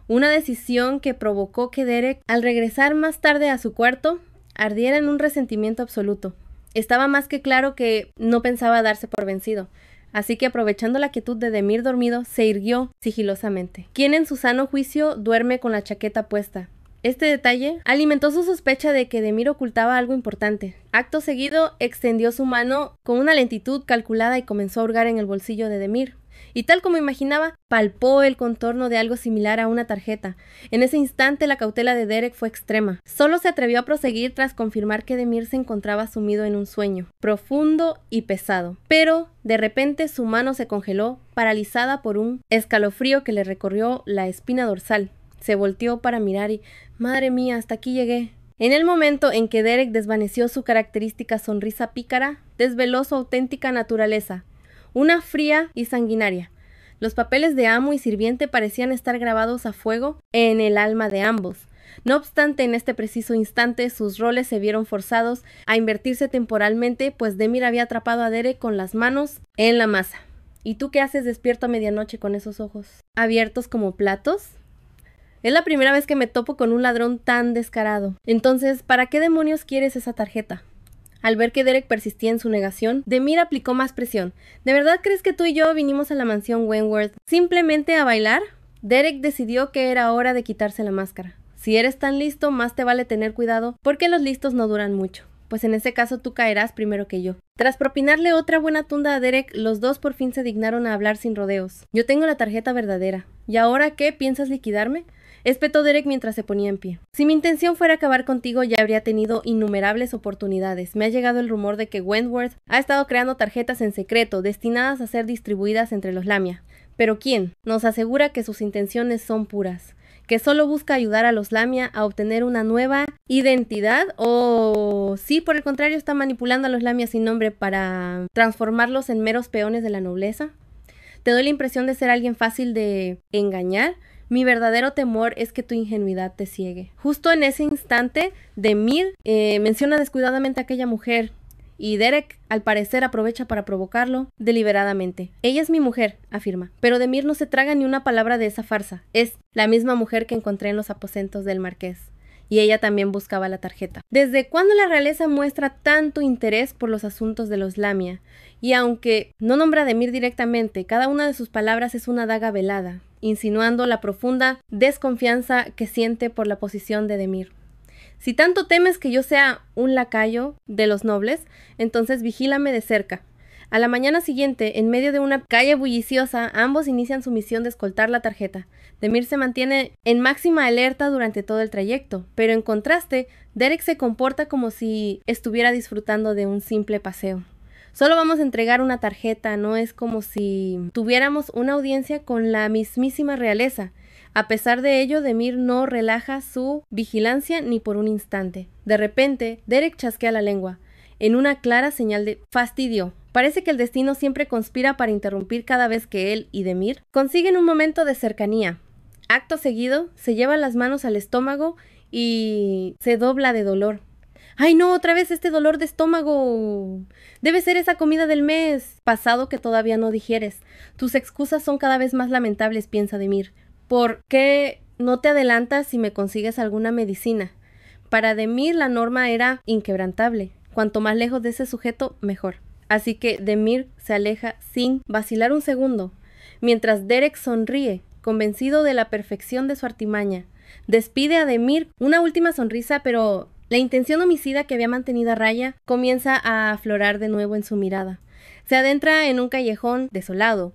Una decisión que provocó que Derek, al regresar más tarde a su cuarto, ardiera en un resentimiento absoluto. Estaba más que claro que no pensaba darse por vencido, así que aprovechando la quietud de Demir dormido, se irguió sigilosamente. ¿Quién en su sano juicio duerme con la chaqueta puesta? Este detalle alimentó su sospecha de que Demir ocultaba algo importante. Acto seguido, extendió su mano con una lentitud calculada y comenzó a hurgar en el bolsillo de Demir. Y tal como imaginaba, palpó el contorno de algo similar a una tarjeta. En ese instante la cautela de Derek fue extrema. Solo se atrevió a proseguir tras confirmar que Demir se encontraba sumido en un sueño, profundo y pesado. Pero, de repente, su mano se congeló, paralizada por un escalofrío que le recorrió la espina dorsal. Se volteó para mirar y, ¡madre mía, hasta aquí llegué! En el momento en que Derek desvaneció su característica sonrisa pícara, desveló su auténtica naturaleza. Una fría y sanguinaria. Los papeles de amo y sirviente parecían estar grabados a fuego en el alma de ambos. No obstante, en este preciso instante, sus roles se vieron forzados a invertirse temporalmente, pues Demir había atrapado a Derek con las manos en la masa. ¿Y tú qué haces despierto a medianoche con esos ojos abiertos como platos? Es la primera vez que me topo con un ladrón tan descarado. Entonces, ¿para qué demonios quieres esa tarjeta? Al ver que Derek persistía en su negación, Demir aplicó más presión. ¿De verdad crees que tú y yo vinimos a la mansión Wentworth simplemente a bailar? Derek decidió que era hora de quitarse la máscara. Si eres tan listo, más te vale tener cuidado, porque los listos no duran mucho. Pues en ese caso tú caerás primero que yo. Tras propinarle otra buena tunda a Derek, los dos por fin se dignaron a hablar sin rodeos. Yo tengo la tarjeta verdadera. ¿Y ahora qué? ¿Piensas liquidarme? Espetó Derek mientras se ponía en pie. Si mi intención fuera acabar contigo, ya habría tenido innumerables oportunidades. Me ha llegado el rumor de que Wentworth ha estado creando tarjetas en secreto, destinadas a ser distribuidas entre los Lamia. ¿Pero quién? Nos asegura que sus intenciones son puras, que solo busca ayudar a los Lamia a obtener una nueva identidad, o sí, por el contrario, está manipulando a los Lamia sin nombre para transformarlos en meros peones de la nobleza. ¿Te doy la impresión de ser alguien fácil de engañar? Mi verdadero temor es que tu ingenuidad te ciegue. Justo en ese instante, Demir menciona descuidadamente a aquella mujer y Derek, al parecer, aprovecha para provocarlo deliberadamente. Ella es mi mujer, afirma, pero Demir no se traga ni una palabra de esa farsa. Es la misma mujer que encontré en los aposentos del marqués. Y ella también buscaba la tarjeta. ¿Desde cuándo la realeza muestra tanto interés por los asuntos de los Lamia? Y aunque no nombra a Demir directamente, cada una de sus palabras es una daga velada, insinuando la profunda desconfianza que siente por la posición de Demir. Si tanto temes que yo sea un lacayo de los nobles, entonces vigílame de cerca. A la mañana siguiente, en medio de una calle bulliciosa, ambos inician su misión de escoltar la tarjeta. Demir se mantiene en máxima alerta durante todo el trayecto, pero en contraste, Derek se comporta como si estuviera disfrutando de un simple paseo. Solo vamos a entregar una tarjeta, no es como si tuviéramos una audiencia con la mismísima realeza. A pesar de ello, Demir no relaja su vigilancia ni por un instante. De repente, Derek chasquea la lengua, en una clara señal de fastidio. Parece que el destino siempre conspira para interrumpir cada vez que él y Demir consiguen un momento de cercanía. Acto seguido, se lleva las manos al estómago y se dobla de dolor. ¡Ay no! Otra vez este dolor de estómago. Debe ser esa comida del mes pasado que todavía no digieres. Tus excusas son cada vez más lamentables, piensa Demir. ¿Por qué no te adelantas si me consigues alguna medicina? Para Demir la norma era inquebrantable. Cuanto más lejos de ese sujeto, mejor. Así que Demir se aleja sin vacilar un segundo, mientras Derek sonríe, convencido de la perfección de su artimaña. Despide a Demir una última sonrisa, pero la intención homicida que había mantenido a raya comienza a aflorar de nuevo en su mirada. Se adentra en un callejón desolado.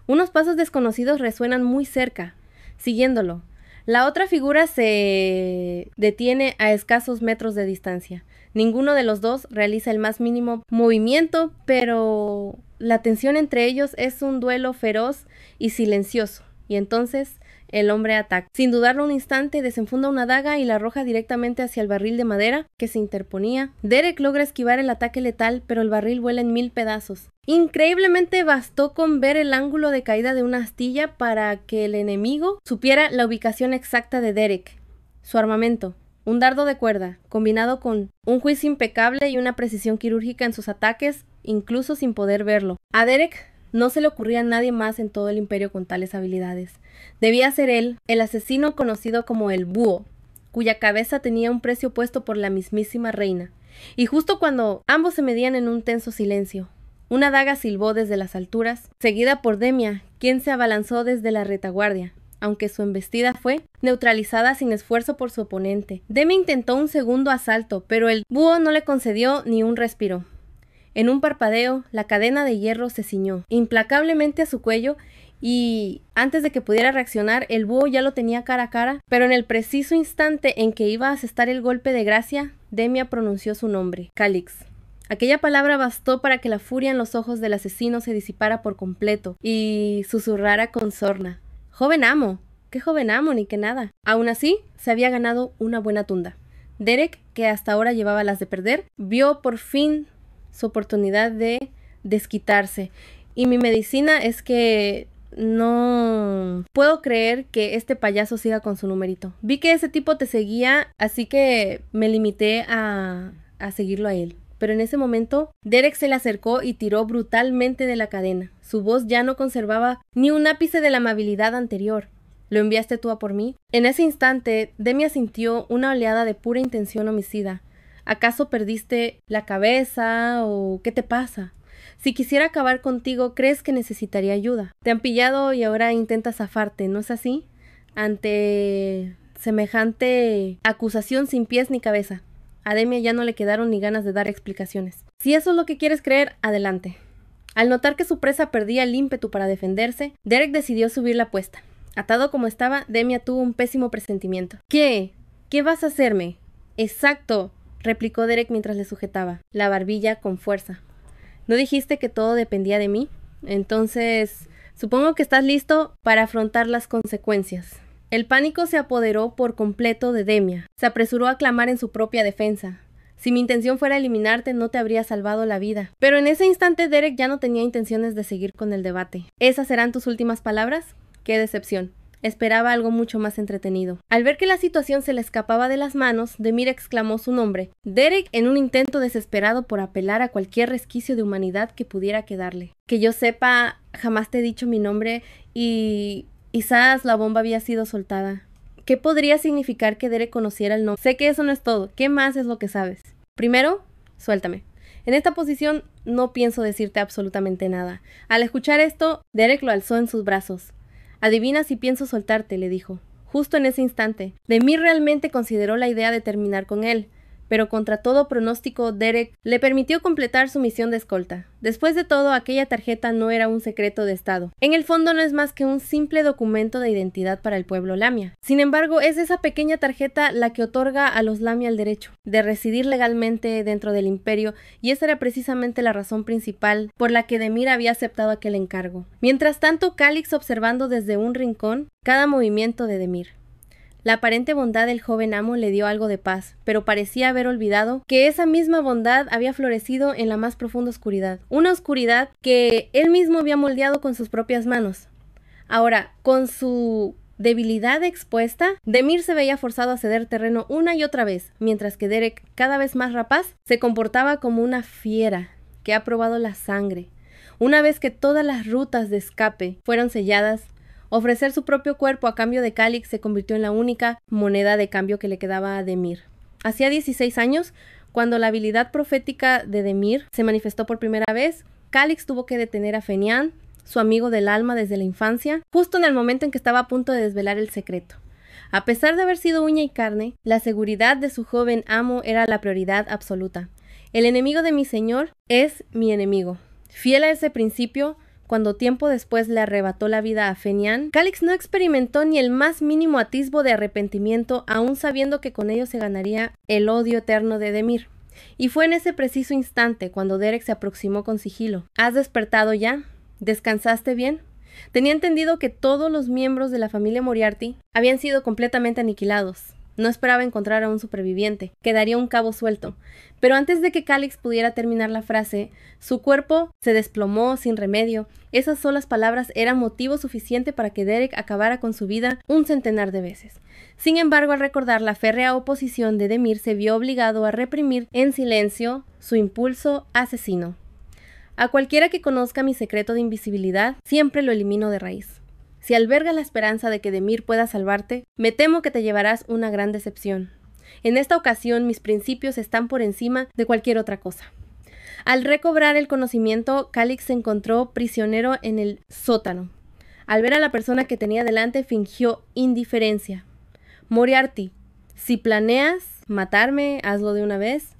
Unos pasos desconocidos resuenan muy cerca. Siguiéndolo, la otra figura se detiene a escasos metros de distancia. Ninguno de los dos realiza el más mínimo movimiento, pero la tensión entre ellos es un duelo feroz y silencioso. Y entonces el hombre ataca. Sin dudarlo un instante, desenfunda una daga y la arroja directamente hacia el barril de madera que se interponía. Derek logra esquivar el ataque letal, pero el barril vuela en 1000 pedazos. Increíblemente bastó con ver el ángulo de caída de una astilla para que el enemigo supiera la ubicación exacta de Derek. Su armamento, un dardo de cuerda, combinado con un juicio impecable y una precisión quirúrgica en sus ataques, incluso sin poder verlo. A Derek no se le ocurría a nadie más en todo el imperio con tales habilidades. Debía ser él, el asesino conocido como el Búho, cuya cabeza tenía un precio puesto por la mismísima reina. Y justo cuando ambos se medían en un tenso silencio, una daga silbó desde las alturas, seguida por Demia, quien se abalanzó desde la retaguardia, aunque su embestida fue neutralizada sin esfuerzo por su oponente. Demia intentó un segundo asalto, pero el Búho no le concedió ni un respiro. En un parpadeo, la cadena de hierro se ciñó implacablemente a su cuello y antes de que pudiera reaccionar, el Búho ya lo tenía cara a cara, pero en el preciso instante en que iba a asestar el golpe de gracia, Demia pronunció su nombre, Calix. Aquella palabra bastó para que la furia en los ojos del asesino se disipara por completo y susurrara con sorna: «Joven amo, qué joven amo, ni que nada». Aún así, se había ganado una buena tunda. Derek, que hasta ahora llevaba las de perder, vio por fin su oportunidad de desquitarse. Y mi medicina es que no puedo creer que este payaso siga con su numerito. Vi que ese tipo te seguía, así que me limité a seguirlo a él. Pero en ese momento, Derek se le acercó y tiró brutalmente de la cadena. Su voz ya no conservaba ni un ápice de la amabilidad anterior. ¿Lo enviaste tú a por mí? En ese instante, Demia sintió una oleada de pura intención homicida. ¿Acaso perdiste la cabeza o qué te pasa? Si quisiera acabar contigo, ¿crees que necesitaría ayuda? Te han pillado y ahora intentas zafarte, ¿no es así? Ante semejante acusación sin pies ni cabeza, a Demia ya no le quedaron ni ganas de dar explicaciones. Si eso es lo que quieres creer, adelante. Al notar que su presa perdía el ímpetu para defenderse, Derek decidió subir la apuesta. Atado como estaba, Demia tuvo un pésimo presentimiento. ¿Qué? ¿Qué vas a hacerme? Exacto, replicó Derek mientras le sujetaba la barbilla con fuerza. ¿No dijiste que todo dependía de mí? Entonces, supongo que estás listo para afrontar las consecuencias. El pánico se apoderó por completo de Demia. Se apresuró a clamar en su propia defensa. Si mi intención fuera eliminarte, no te habría salvado la vida. Pero en ese instante Derek ya no tenía intenciones de seguir con el debate. ¿Esas serán tus últimas palabras? ¡Qué decepción! Esperaba algo mucho más entretenido. Al ver que la situación se le escapaba de las manos, Demir exclamó su nombre. Derek, en un intento desesperado por apelar a cualquier resquicio de humanidad que pudiera quedarle. Que yo sepa, jamás te he dicho mi nombre y quizás la bomba había sido soltada. ¿Qué podría significar que Derek conociera el nombre? Sé que eso no es todo. ¿Qué más es lo que sabes? Primero, suéltame. En esta posición no pienso decirte absolutamente nada. Al escuchar esto, Derek lo alzó en sus brazos. Adivina si pienso soltarte, le dijo. Justo en ese instante, Demir realmente consideró la idea de terminar con él. pero contra todo pronóstico Derek le permitió completar su misión de escolta. Después de todo, aquella tarjeta no era un secreto de Estado. En el fondo no es más que un simple documento de identidad para el pueblo Lamia. Sin embargo, es esa pequeña tarjeta la que otorga a los Lamia el derecho de residir legalmente dentro del imperio, y esa era precisamente la razón principal por la que Demir había aceptado aquel encargo. Mientras tanto, Calix observando desde un rincón cada movimiento de Demir. La aparente bondad del joven amo le dio algo de paz, pero parecía haber olvidado que esa misma bondad había florecido en la más profunda oscuridad. Una oscuridad que él mismo había moldeado con sus propias manos. Ahora, con su debilidad expuesta, Demir se veía forzado a ceder terreno una y otra vez, mientras que Derek, cada vez más rapaz, se comportaba como una fiera que ha probado la sangre. Una vez que todas las rutas de escape fueron selladas, ofrecer su propio cuerpo a cambio de Calix se convirtió en la única moneda de cambio que le quedaba a Demir. Hacía 16 años, cuando la habilidad profética de Demir se manifestó por primera vez, Calix tuvo que detener a Fenian, su amigo del alma desde la infancia, justo en el momento en que estaba a punto de desvelar el secreto. A pesar de haber sido uña y carne, la seguridad de su joven amo era la prioridad absoluta. El enemigo de mi señor es mi enemigo. Fiel a ese principio, cuando tiempo después le arrebató la vida a Fenian, Calix no experimentó ni el más mínimo atisbo de arrepentimiento, aún sabiendo que con ello se ganaría el odio eterno de Demir. Y fue en ese preciso instante cuando Derek se aproximó con sigilo. ¿Has despertado ya? ¿Descansaste bien? Tenía entendido que todos los miembros de la familia Moriarty habían sido completamente aniquilados. No esperaba encontrar a un superviviente. Quedaría un cabo suelto. Pero antes de que Calix pudiera terminar la frase, su cuerpo se desplomó sin remedio. Esas solas palabras eran motivo suficiente para que Derek acabara con su vida un centenar de veces. Sin embargo, al recordar la férrea oposición de Demir, se vio obligado a reprimir en silencio su impulso asesino. A cualquiera que conozca mi secreto de invisibilidad, siempre lo elimino de raíz. Si albergas la esperanza de que Demir pueda salvarte, me temo que te llevarás una gran decepción. En esta ocasión mis principios están por encima de cualquier otra cosa. Al recobrar el conocimiento, Calix se encontró prisionero en el sótano. Al ver a la persona que tenía delante, fingió indiferencia. Moriarty, si planeas matarme, hazlo de una vez.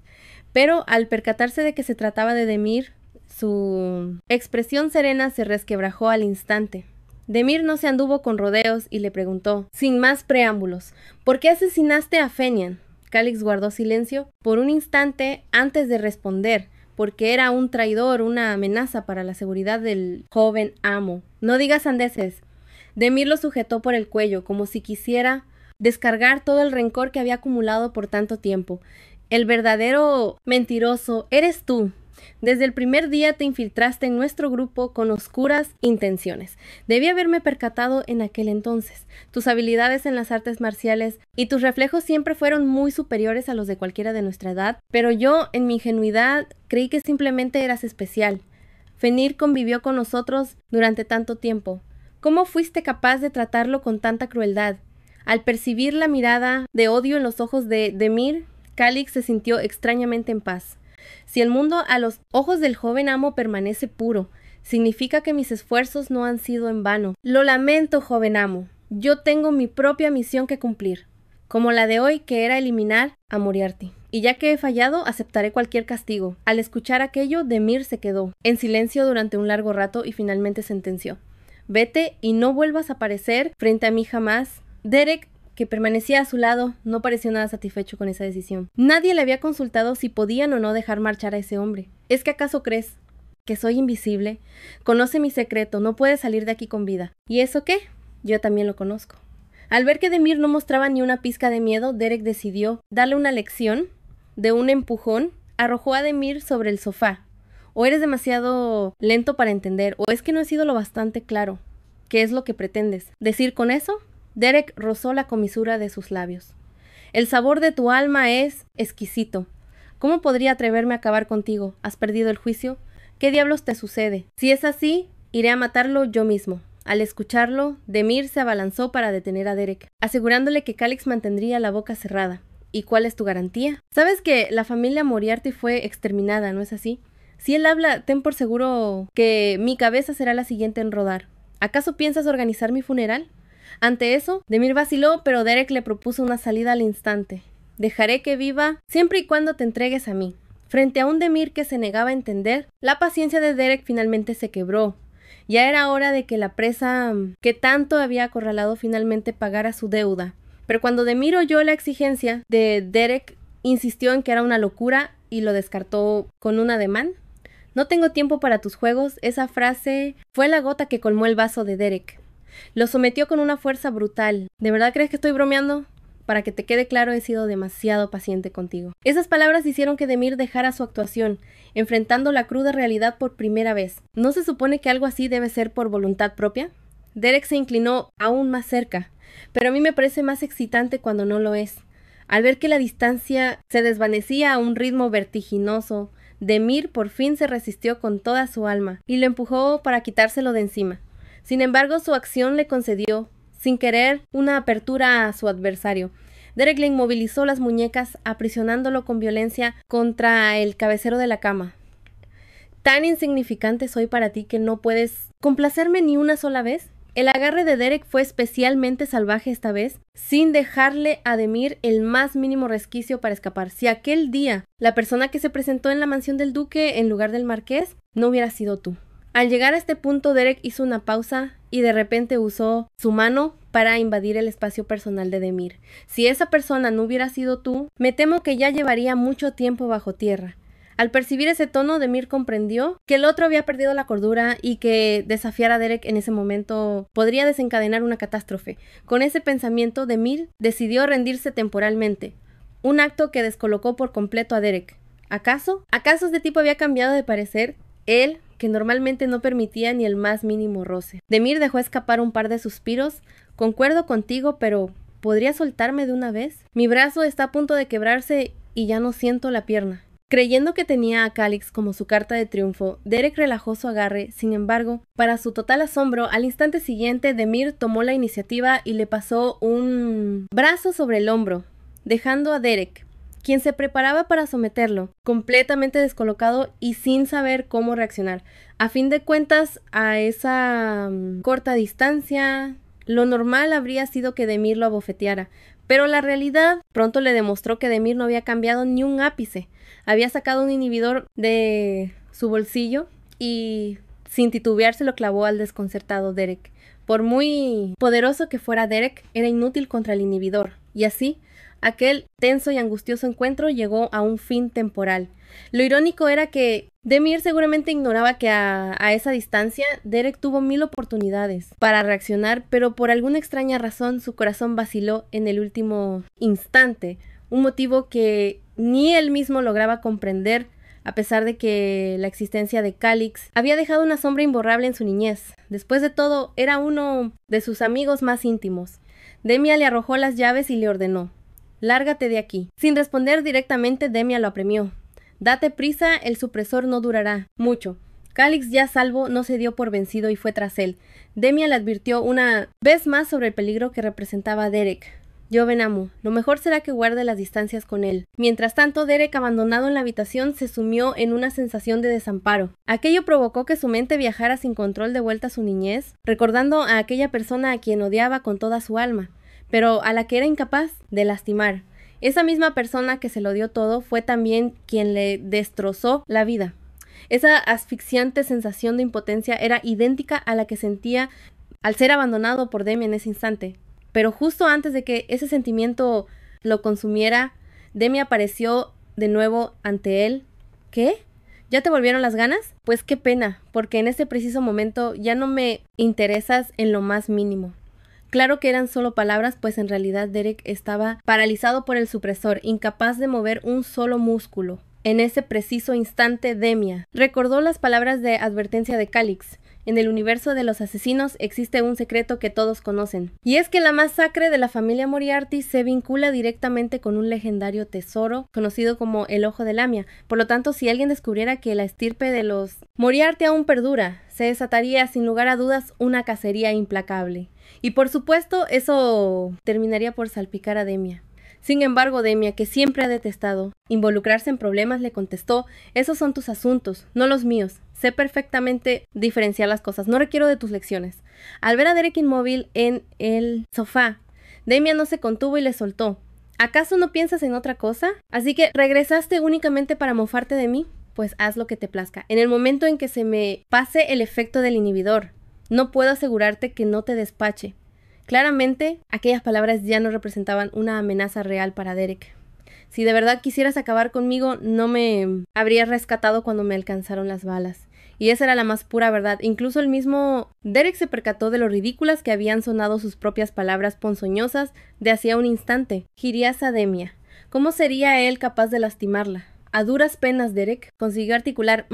Pero al percatarse de que se trataba de Demir, su expresión serena se resquebrajó al instante. Demir no se anduvo con rodeos y le preguntó, sin más preámbulos, ¿por qué asesinaste a Fenian? Calix guardó silencio por un instante antes de responder, porque era un traidor, una amenaza para la seguridad del joven amo. No digas sandeces. Demir lo sujetó por el cuello, como si quisiera descargar todo el rencor que había acumulado por tanto tiempo. El verdadero mentiroso eres tú. Desde el primer día te infiltraste en nuestro grupo con oscuras intenciones. Debí haberme percatado en aquel entonces. Tus habilidades en las artes marciales y tus reflejos siempre fueron muy superiores a los de cualquiera de nuestra edad, pero yo, en mi ingenuidad, creí que simplemente eras especial. Fenrir convivió con nosotros durante tanto tiempo. ¿Cómo fuiste capaz de tratarlo con tanta crueldad? Al percibir la mirada de odio en los ojos de Demir, Calix se sintió extrañamente en paz. Si el mundo a los ojos del joven amo permanece puro, significa que mis esfuerzos no han sido en vano. Lo lamento, joven amo. Yo tengo mi propia misión que cumplir, como la de hoy, que era eliminar a Moriarty. Y ya que he fallado, aceptaré cualquier castigo. Al escuchar aquello, Demir se quedó en silencio durante un largo rato y finalmente sentenció: vete y no vuelvas a aparecer frente a mí jamás. Derek, que permanecía a su lado, no pareció nada satisfecho con esa decisión. Nadie le había consultado si podían o no dejar marchar a ese hombre. ¿Es que acaso crees que soy invisible? Conoce mi secreto, no puede salir de aquí con vida. ¿Y eso qué? Yo también lo conozco. Al ver que Demir no mostraba ni una pizca de miedo, Derek decidió darle una lección. De un empujón, arrojó a Demir sobre el sofá. O eres demasiado lento para entender, o es que no he sido lo bastante claro. ¿Qué es lo que pretendes decir con eso? Derek rozó la comisura de sus labios. El sabor de tu alma es exquisito. ¿Cómo podría atreverme a acabar contigo? ¿Has perdido el juicio? ¿Qué diablos te sucede? Si es así, iré a matarlo yo mismo. Al escucharlo, Demir se abalanzó para detener a Derek, asegurándole que Calix mantendría la boca cerrada. ¿Y cuál es tu garantía? Sabes que la familia Moriarty fue exterminada, ¿no es así? Si él habla, ten por seguro que mi cabeza será la siguiente en rodar. ¿Acaso piensas organizar mi funeral? Ante eso, Demir vaciló, pero Derek le propuso una salida al instante. Dejaré que viva siempre y cuando te entregues a mí. Frente a un Demir que se negaba a entender, la paciencia de Derek finalmente se quebró. Ya era hora de que la presa que tanto había acorralado finalmente pagara su deuda. Pero cuando Demir oyó la exigencia de Derek, insistió en que era una locura y lo descartó con un ademán. No tengo tiempo para tus juegos. Esa frase fue la gota que colmó el vaso de Derek. Lo sometió con una fuerza brutal. ¿De verdad crees que estoy bromeando? Para que te quede claro, he sido demasiado paciente contigo. Esas palabras hicieron que Demir dejara su actuación, enfrentando la cruda realidad por primera vez. ¿No se supone que algo así debe ser por voluntad propia? Derek se inclinó aún más cerca, pero a mí me parece más excitante cuando no lo es. Al ver que la distancia se desvanecía a un ritmo vertiginoso, Demir por fin se resistió con toda su alma y lo empujó para quitárselo de encima. Sin embargo, su acción le concedió, sin querer, una apertura a su adversario. Derek le inmovilizó las muñecas, aprisionándolo con violencia contra el cabecero de la cama. ¿Tan insignificante soy para ti que no puedes complacerme ni una sola vez? El agarre de Derek fue especialmente salvaje esta vez, sin dejarle a Demir el más mínimo resquicio para escapar. Si aquel día la persona que se presentó en la mansión del duque en lugar del marqués no hubiera sido tú. Al llegar a este punto, Derek hizo una pausa y de repente usó su mano para invadir el espacio personal de Demir. Si esa persona no hubiera sido tú, me temo que ya llevaría mucho tiempo bajo tierra. Al percibir ese tono, Demir comprendió que el otro había perdido la cordura y que desafiar a Derek en ese momento podría desencadenar una catástrofe. Con ese pensamiento, Demir decidió rendirse temporalmente, un acto que descolocó por completo a Derek. ¿Acaso este tipo había cambiado de parecer? Él, que normalmente no permitía ni el más mínimo roce. Demir dejó escapar un par de suspiros. Concuerdo contigo, pero ¿podrías soltarme de una vez? Mi brazo está a punto de quebrarse y ya no siento la pierna. Creyendo que tenía a Calix como su carta de triunfo, Derek relajó su agarre. Sin embargo, para su total asombro, al instante siguiente, Demir tomó la iniciativa y le pasó un brazo sobre el hombro, dejando a Derek, quien se preparaba para someterlo, completamente descolocado y sin saber cómo reaccionar. A fin de cuentas, a esa corta distancia, lo normal habría sido que Demir lo abofeteara, pero la realidad pronto le demostró que Demir no había cambiado ni un ápice. Había sacado un inhibidor de su bolsillo y sin titubear se lo clavó al desconcertado Derek. Por muy poderoso que fuera Derek, era inútil contra el inhibidor, y así aquel tenso y angustioso encuentro llegó a un fin temporal. Lo irónico era que Demir seguramente ignoraba que a esa distancia Derek tuvo 1000 oportunidades para reaccionar, pero por alguna extraña razón su corazón vaciló en el último instante, un motivo que ni él mismo lograba comprender, a pesar de que la existencia de Calix había dejado una sombra imborrable en su niñez. Después de todo, era uno de sus amigos más íntimos. Demia le arrojó las llaves y le ordenó: «Lárgate de aquí». Sin responder directamente, Demia lo apremió: «Date prisa, el supresor no durará mucho». Calix, ya salvo, no se dio por vencido y fue tras él. Demia le advirtió una vez más sobre el peligro que representaba Derek. «Joven amo, lo mejor será que guarde las distancias con él». Mientras tanto, Derek, abandonado en la habitación, se sumió en una sensación de desamparo. Aquello provocó que su mente viajara sin control de vuelta a su niñez, recordando a aquella persona a quien odiaba con toda su alma, pero a la que era incapaz de lastimar. Esa misma persona que se lo dio todo fue también quien le destrozó la vida. Esa asfixiante sensación de impotencia era idéntica a la que sentía al ser abandonado por Demia en ese instante. Pero justo antes de que ese sentimiento lo consumiera, Demia apareció de nuevo ante él. ¿Qué? ¿Ya te volvieron las ganas? Pues qué pena, porque en este preciso momento ya no me interesas en lo más mínimo. Claro que eran solo palabras, pues en realidad Derek estaba paralizado por el supresor, incapaz de mover un solo músculo. En ese preciso instante, Demia recordó las palabras de advertencia de Calix. En el universo de los asesinos existe un secreto que todos conocen, y es que la masacre de la familia Moriarty se vincula directamente con un legendario tesoro conocido como el Ojo de Lamia. Por lo tanto, si alguien descubriera que la estirpe de los Moriarty aún perdura, se desataría sin lugar a dudas una cacería implacable. Y por supuesto, eso terminaría por salpicar a Demia. Sin embargo, Demia, que siempre ha detestado involucrarse en problemas, le contestó: «Esos son tus asuntos, no los míos. Sé perfectamente diferenciar las cosas, no requiero de tus lecciones». Al ver a Derek inmóvil en el sofá, Demia no se contuvo y le soltó: ¿Acaso no piensas en otra cosa? Así que regresaste únicamente para mofarte de mí. Pues haz lo que te plazca. En el momento en que se me pase el efecto del inhibidor, no puedo asegurarte que no te despache. Claramente, aquellas palabras ya no representaban una amenaza real para Derek. Si de verdad quisieras acabar conmigo, no me habrías rescatado cuando me alcanzaron las balas. Y esa era la más pura verdad. Incluso el mismo Derek se percató de lo ridículas que habían sonado sus propias palabras ponzoñosas de hacía un instante. Giriasa Demia. ¿Cómo sería él capaz de lastimarla? A duras penas, Derek consiguió articular,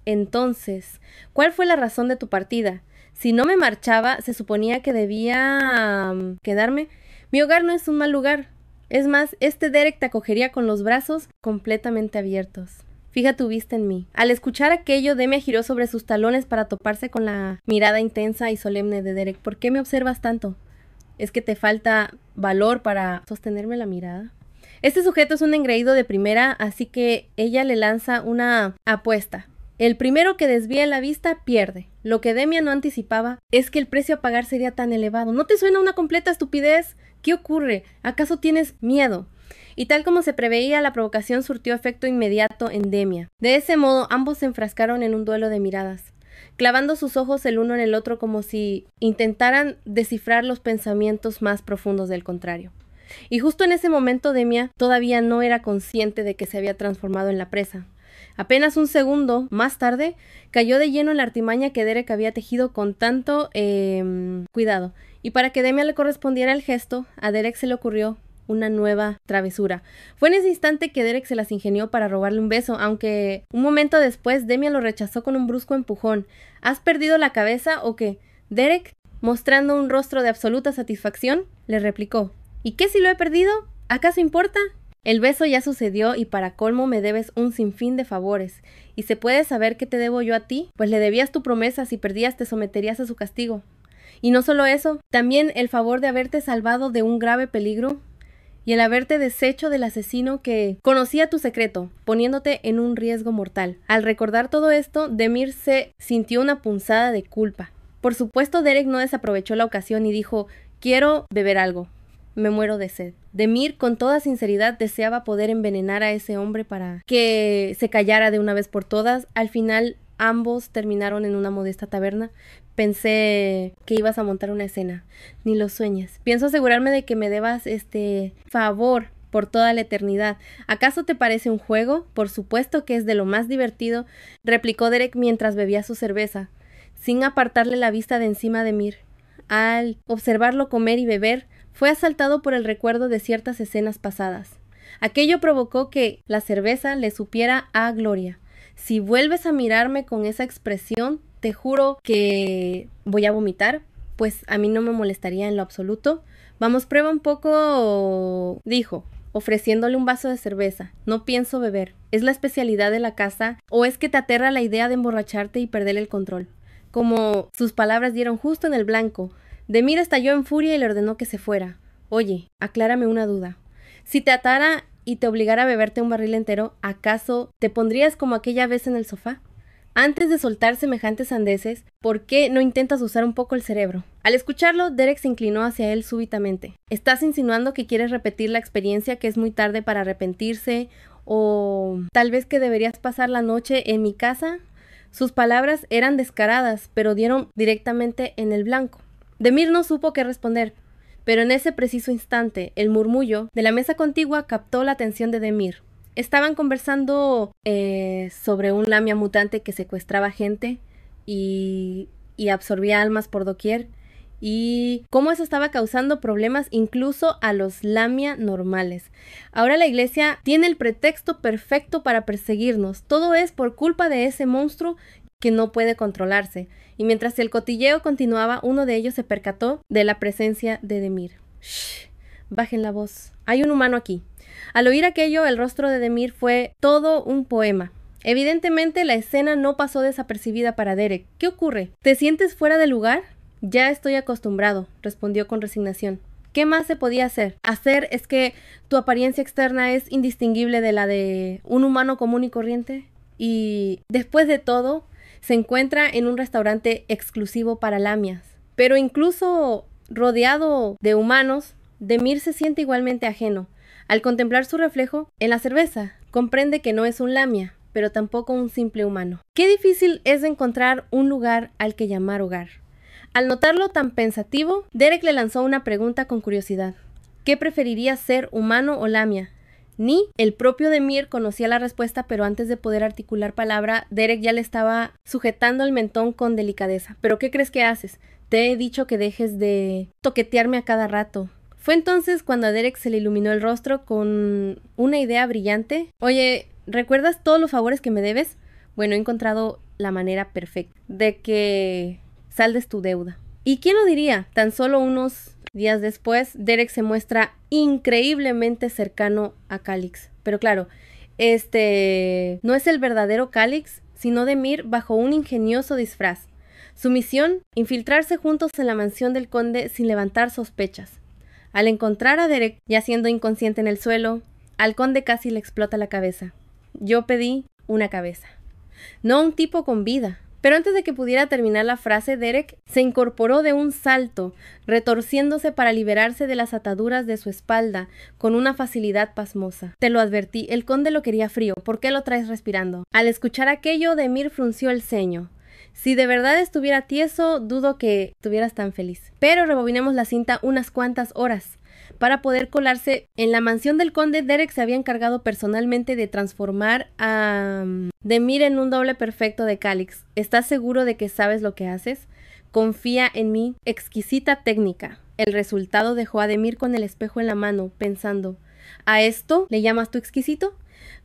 entonces, ¿cuál fue la razón de tu partida? Si no me marchaba, se suponía que debía quedarme. Mi hogar no es un mal lugar. Es más, este Derek te acogería con los brazos completamente abiertos. Fija tu vista en mí. Al escuchar aquello, Demia giró sobre sus talones para toparse con la mirada intensa y solemne de Derek. ¿Por qué me observas tanto? ¿Es que te falta valor para sostenerme la mirada? Este sujeto es un engreído de primera, así que ella le lanza una apuesta. El primero que desvíe la vista pierde. Lo que Demia no anticipaba es que el precio a pagar sería tan elevado. ¿No te suena una completa estupidez? ¿Qué ocurre? ¿Acaso tienes miedo? Y tal como se preveía, la provocación surtió efecto inmediato en Demia. De ese modo, ambos se enfrascaron en un duelo de miradas, clavando sus ojos el uno en el otro como si intentaran descifrar los pensamientos más profundos del contrario. Y justo en ese momento Demia todavía no era consciente de que se había transformado en la presa. Apenas un segundo más tarde, cayó de lleno en la artimaña que Derek había tejido con tanto cuidado. Y para que Demia le correspondiera el gesto, a Derek se le ocurrió una nueva travesura. Fue en ese instante que Derek se las ingenió para robarle un beso, aunque un momento después Demia lo rechazó con un brusco empujón. ¿Has perdido la cabeza o qué? Derek, mostrando un rostro de absoluta satisfacción, le replicó. ¿Y qué si lo he perdido? ¿Acaso importa? El beso ya sucedió y para colmo me debes un sinfín de favores. ¿Y se puede saber qué te debo yo a ti? Pues le debías tu promesa, si perdías te someterías a su castigo. Y no solo eso, también el favor de haberte salvado de un grave peligro y el haberte deshecho del asesino que conocía tu secreto, poniéndote en un riesgo mortal. Al recordar todo esto, Demir se sintió una punzada de culpa. Por supuesto, Derek no desaprovechó la ocasión y dijo, quiero beber algo. Me muero de sed. Demir con toda sinceridad deseaba poder envenenar a ese hombre para que se callara de una vez por todas. Al final ambos terminaron en una modesta taberna. Pensé que ibas a montar una escena. Ni lo sueñes. Pienso asegurarme de que me debas este favor por toda la eternidad. ¿Acaso te parece un juego? Por supuesto que es de lo más divertido, replicó Derek mientras bebía su cerveza, sin apartarle la vista de encima de Mir. Al observarlo comer y beber, fue asaltado por el recuerdo de ciertas escenas pasadas. Aquello provocó que la cerveza le supiera a gloria. Si vuelves a mirarme con esa expresión, te juro que voy a vomitar, pues a mí no me molestaría en lo absoluto. Vamos, prueba un poco, dijo, ofreciéndole un vaso de cerveza. No pienso beber. ¿Es la especialidad de la casa o es que te aterra la idea de emborracharte y perder el control? Como sus palabras dieron justo en el blanco, Demir estalló en furia y le ordenó que se fuera. Oye, aclárame una duda. Si te atara y te obligara a beberte un barril entero, ¿acaso te pondrías como aquella vez en el sofá? Antes de soltar semejantes sandeces, ¿por qué no intentas usar un poco el cerebro? Al escucharlo, Derek se inclinó hacia él súbitamente. ¿Estás insinuando que quieres repetir la experiencia, que es muy tarde para arrepentirse? ¿O tal vez que deberías pasar la noche en mi casa? Sus palabras eran descaradas, pero dieron directamente en el blanco. Demir no supo qué responder, pero en ese preciso instante, el murmullo de la mesa contigua captó la atención de Demir. Estaban conversando sobre un lamia mutante que secuestraba gente y absorbía almas por doquier, y cómo eso estaba causando problemas incluso a los lamia normales. Ahora la iglesia tiene el pretexto perfecto para perseguirnos. Todo es por culpa de ese monstruo que no puede controlarse. Y mientras el cotilleo continuaba, uno de ellos se percató de la presencia de Demir. ¡Shh! Bajen la voz. Hay un humano aquí. Al oír aquello, el rostro de Demir fue todo un poema. Evidentemente, la escena no pasó desapercibida para Derek. ¿Qué ocurre? ¿Te sientes fuera de lugar? Ya estoy acostumbrado, respondió con resignación. ¿Qué más se podía hacer? Hacer es que tu apariencia externa es indistinguible de la de un humano común y corriente. Y después de todo, se encuentra en un restaurante exclusivo para lamias. Pero incluso rodeado de humanos, Demir se siente igualmente ajeno. Al contemplar su reflejo en la cerveza, comprende que no es un lamia, pero tampoco un simple humano. Qué difícil es encontrar un lugar al que llamar hogar. Al notarlo tan pensativo, Derek le lanzó una pregunta con curiosidad. ¿Qué preferiría ser, humano o lamia? Ni el propio Demir conocía la respuesta, pero antes de poder articular palabra, Derek ya le estaba sujetando el mentón con delicadeza. ¿Pero qué crees que haces? Te he dicho que dejes de toquetearme a cada rato. Fue entonces cuando a Derek se le iluminó el rostro con una idea brillante. Oye, ¿recuerdas todos los favores que me debes? Bueno, he encontrado la manera perfecta de que saldes tu deuda. ¿Y quién lo diría? Tan solo unos días después, Derek se muestra increíblemente cercano a Calix. Pero claro, no es el verdadero Calix, sino Demir bajo un ingenioso disfraz. Su misión, infiltrarse juntos en la mansión del conde sin levantar sospechas. Al encontrar a Derek yaciendo inconsciente en el suelo, al conde casi le explota la cabeza. Yo pedí una cabeza, no un tipo con vida. Pero antes de que pudiera terminar la frase, Derek se incorporó de un salto, retorciéndose para liberarse de las ataduras de su espalda con una facilidad pasmosa. Te lo advertí, el conde lo quería frío. ¿Por qué lo traes respirando? Al escuchar aquello, Demir frunció el ceño. Si de verdad estuviera tieso, dudo que estuvieras tan feliz. Pero rebobinemos la cinta unas cuantas horas. Para poder colarse en la mansión del conde, Derek se había encargado personalmente de transformar a Demir en un doble perfecto de Calix. ¿Estás seguro de que sabes lo que haces? Confía en mi exquisita técnica. El resultado dejó a Demir con el espejo en la mano, pensando, ¿a esto le llamas tú exquisito?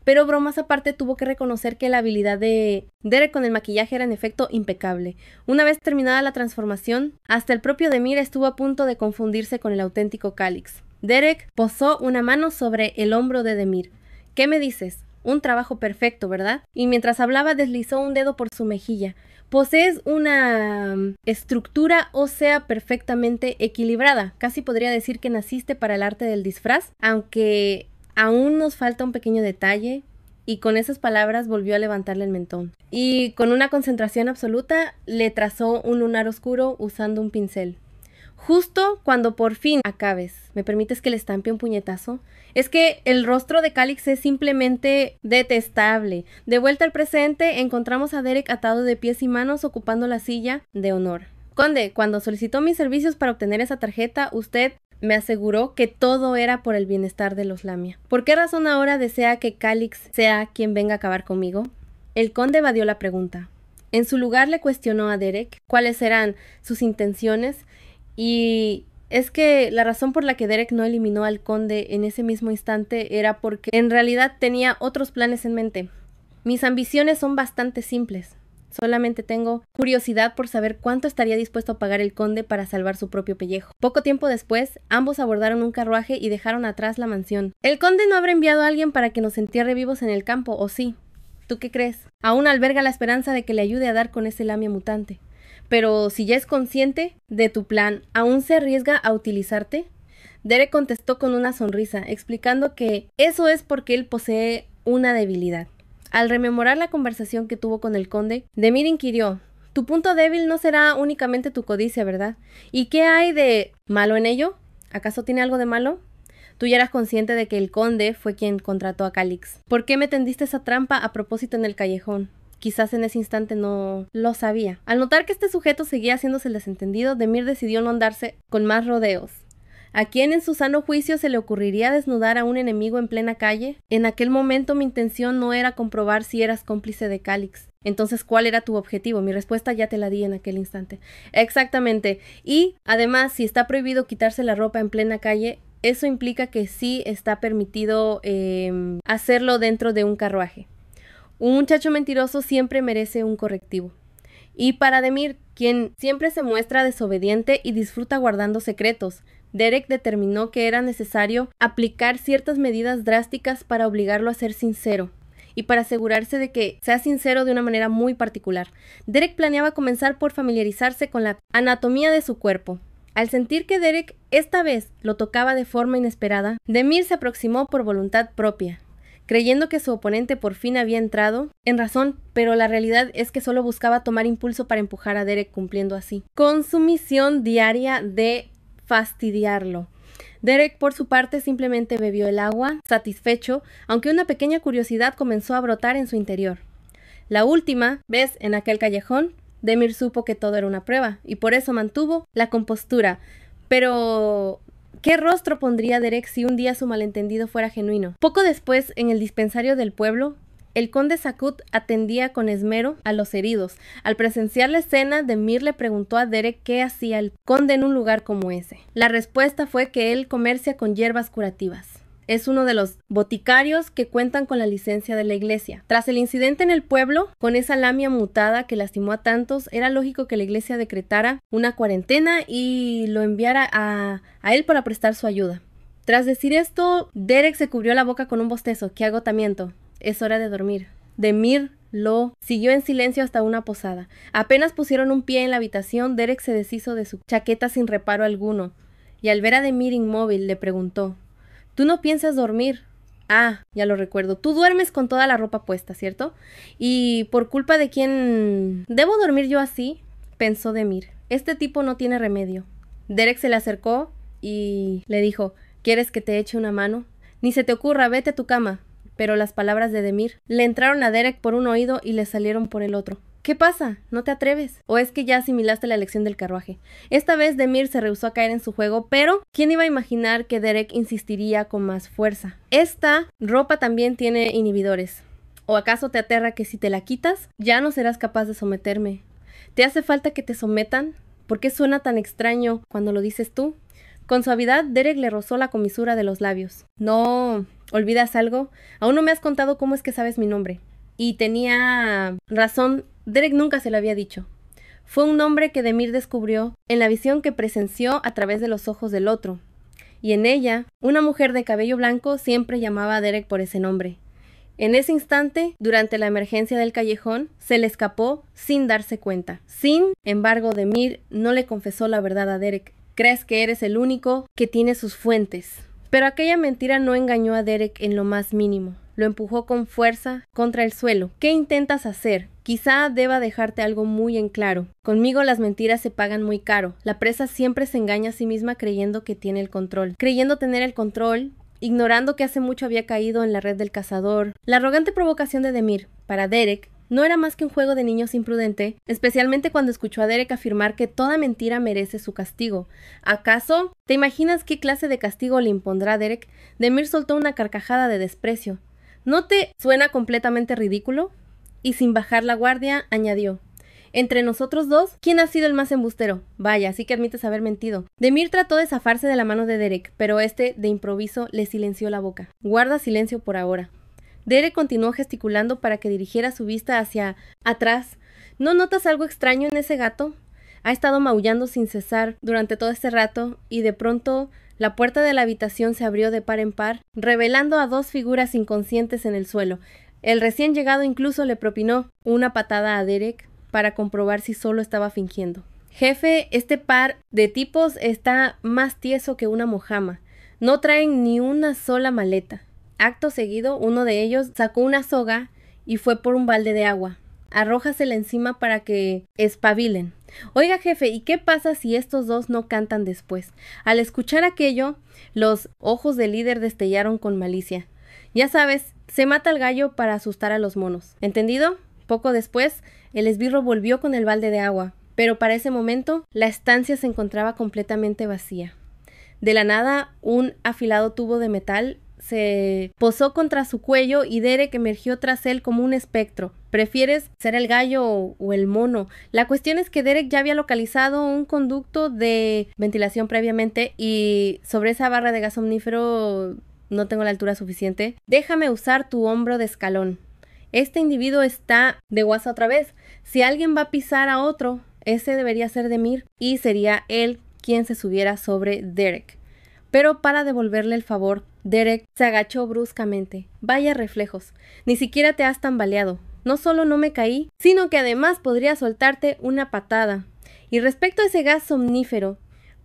Pero bromas aparte, tuvo que reconocer que la habilidad de Derek con el maquillaje era en efecto impecable. Una vez terminada la transformación, hasta el propio Demir estuvo a punto de confundirse con el auténtico Calix. Derek posó una mano sobre el hombro de Demir. ¿Qué me dices? Un trabajo perfecto, ¿verdad? Y mientras hablaba deslizó un dedo por su mejilla. Posees una estructura ósea perfectamente equilibrada. Casi podría decir que naciste para el arte del disfraz, aunque aún nos falta un pequeño detalle. Y con esas palabras volvió a levantarle el mentón. Y con una concentración absoluta le trazó un lunar oscuro usando un pincel. Justo cuando por fin acabes, ¿me permites que le estampe un puñetazo? Es que el rostro de Calix es simplemente detestable. De vuelta al presente, encontramos a Derek atado de pies y manos ocupando la silla de honor. Conde, cuando solicitó mis servicios para obtener esa tarjeta, usted me aseguró que todo era por el bienestar de los Lamia. ¿Por qué razón ahora desea que Calix sea quien venga a acabar conmigo? El conde evadió la pregunta. En su lugar le cuestionó a Derek cuáles eran sus intenciones. Y es que la razón por la que Derek no eliminó al conde en ese mismo instante era porque en realidad tenía otros planes en mente. Mis ambiciones son bastante simples. Solamente tengo curiosidad por saber cuánto estaría dispuesto a pagar el conde para salvar su propio pellejo. Poco tiempo después, ambos abordaron un carruaje y dejaron atrás la mansión. ¿El conde no habrá enviado a alguien para que nos entierre vivos en el campo, o sí? ¿Tú qué crees? Aún alberga la esperanza de que le ayude a dar con ese lamia mutante. Pero si ya es consciente de tu plan, ¿aún se arriesga a utilizarte? Derek contestó con una sonrisa, explicando que eso es porque él posee una debilidad. Al rememorar la conversación que tuvo con el conde, Demir inquirió, tu punto débil no será únicamente tu codicia, ¿verdad? ¿Y qué hay de malo en ello? ¿Acaso tiene algo de malo? Tú ya eras consciente de que el conde fue quien contrató a Calix. ¿Por qué me tendiste esa trampa a propósito en el callejón? Quizás en ese instante no lo sabía. Al notar que este sujeto seguía haciéndose el desentendido, Demir decidió no andarse con más rodeos. ¿A quién en su sano juicio se le ocurriría desnudar a un enemigo en plena calle? En aquel momento mi intención no era comprobar si eras cómplice de Calix. Entonces, ¿cuál era tu objetivo? Mi respuesta ya te la di en aquel instante. Exactamente. Y, además, si está prohibido quitarse la ropa en plena calle, eso implica que sí está permitido hacerlo dentro de un carruaje. Un muchacho mentiroso siempre merece un correctivo. Y para Demir, quien siempre se muestra desobediente y disfruta guardando secretos, Derek determinó que era necesario aplicar ciertas medidas drásticas para obligarlo a ser sincero y para asegurarse de que sea sincero de una manera muy particular. Derek planeaba comenzar por familiarizarse con la anatomía de su cuerpo. Al sentir que Derek esta vez lo tocaba de forma inesperada, Demir se aproximó por voluntad propia, creyendo que su oponente por fin había entrado en razón, pero la realidad es que solo buscaba tomar impulso para empujar a Derek, cumpliendo así con su misión diaria de fastidiarlo. Derek, por su parte, simplemente bebió el agua, satisfecho, aunque una pequeña curiosidad comenzó a brotar en su interior. La última vez en aquel callejón, Demir supo que todo era una prueba, y por eso mantuvo la compostura. Pero ¿qué rostro pondría Derek si un día su malentendido fuera genuino? Poco después, en el dispensario del pueblo, el conde Sakut atendía con esmero a los heridos. Al presenciar la escena, Demir le preguntó a Derek qué hacía el conde en un lugar como ese. La respuesta fue que él comercia con hierbas curativas. Es uno de los boticarios que cuentan con la licencia de la iglesia. Tras el incidente en el pueblo, con esa lamia mutada que lastimó a tantos, era lógico que la iglesia decretara una cuarentena y lo enviara a él para prestar su ayuda. Tras decir esto, Derek se cubrió la boca con un bostezo. ¡Qué agotamiento! Es hora de dormir. Demir lo siguió en silencio hasta una posada. Apenas pusieron un pie en la habitación, Derek se deshizo de su chaqueta sin reparo alguno, y al ver a Demir inmóvil le preguntó: ¿Tú no piensas dormir? Ah, ya lo recuerdo. Tú duermes con toda la ropa puesta, ¿cierto? ¿Y por culpa de quién debo dormir yo así?, pensó Demir. Este tipo no tiene remedio. Derek se le acercó y le dijo: ¿Quieres que te eche una mano? Ni se te ocurra, vete a tu cama. Pero las palabras de Demir le entraron a Derek por un oído y le salieron por el otro. ¿Qué pasa? ¿No te atreves? ¿O es que ya asimilaste la lección del carruaje? Esta vez Demir se rehusó a caer en su juego, pero ¿quién iba a imaginar que Derek insistiría con más fuerza? Esta ropa también tiene inhibidores. ¿O acaso te aterra que si te la quitas, ya no serás capaz de someterme? ¿Te hace falta que te sometan? ¿Por qué suena tan extraño cuando lo dices tú? Con suavidad, Derek le rozó la comisura de los labios. No, ¿olvidas algo? Aún no me has contado cómo es que sabes mi nombre. Y tenía razón, Derek nunca se lo había dicho. Fue un nombre que Demir descubrió en la visión que presenció a través de los ojos del otro. Y en ella, una mujer de cabello blanco siempre llamaba a Derek por ese nombre. En ese instante, durante la emergencia del callejón, se le escapó sin darse cuenta. Sin embargo, Demir no le confesó la verdad a Derek. Crees que eres el único que tiene sus fuentes. Pero aquella mentira no engañó a Derek en lo más mínimo. Lo empujó con fuerza contra el suelo. ¿Qué intentas hacer? Quizá deba dejarte algo muy en claro. Conmigo las mentiras se pagan muy caro. La presa siempre se engaña a sí misma creyendo que tiene el control. Creyendo tener el control, ignorando que hace mucho había caído en la red del cazador. La arrogante provocación de Demir, para Derek, no era más que un juego de niños imprudente, especialmente cuando escuchó a Derek afirmar que toda mentira merece su castigo. ¿Acaso te imaginas qué clase de castigo le impondrá a Derek? Demir soltó una carcajada de desprecio. ¿No te suena completamente ridículo? Y sin bajar la guardia, añadió: entre nosotros dos, ¿quién ha sido el más embustero? Vaya, sí que admites haber mentido. Demir trató de zafarse de la mano de Derek, pero este, de improviso, le silenció la boca. Guarda silencio por ahora. Derek continuó gesticulando para que dirigiera su vista hacia atrás. ¿No notas algo extraño en ese gato? Ha estado maullando sin cesar durante todo este rato, y de pronto la puerta de la habitación se abrió de par en par, revelando a dos figuras inconscientes en el suelo. El recién llegado incluso le propinó una patada a Derek para comprobar si solo estaba fingiendo. Jefe, este par de tipos está más tieso que una mojama. No traen ni una sola maleta. Acto seguido, uno de ellos sacó una soga y fue por un balde de agua. Arrójasela encima para que espabilen. Oiga, jefe, ¿y qué pasa si estos dos no cantan después? Al escuchar aquello, los ojos del líder destellaron con malicia. Ya sabes, se mata al gallo para asustar a los monos. ¿Entendido? Poco después, el esbirro volvió con el balde de agua, pero para ese momento, la estancia se encontraba completamente vacía. De la nada, un afilado tubo de metal se posó contra su cuello y Derek emergió tras él como un espectro. ¿Prefieres ser el gallo o el mono? La cuestión es que Derek ya había localizado un conducto de ventilación previamente y sobre esa barra de gas omnífero no tengo la altura suficiente. Déjame usar tu hombro de escalón. Este individuo está de guasa otra vez. Si alguien va a pisar a otro, ese debería ser Demir y sería él quien se subiera sobre Derek. Pero para devolverle el favor, Derek se agachó bruscamente. Vaya reflejos. Ni siquiera te has tambaleado. No solo no me caí, sino que además podría soltarte una patada. Y respecto a ese gas somnífero,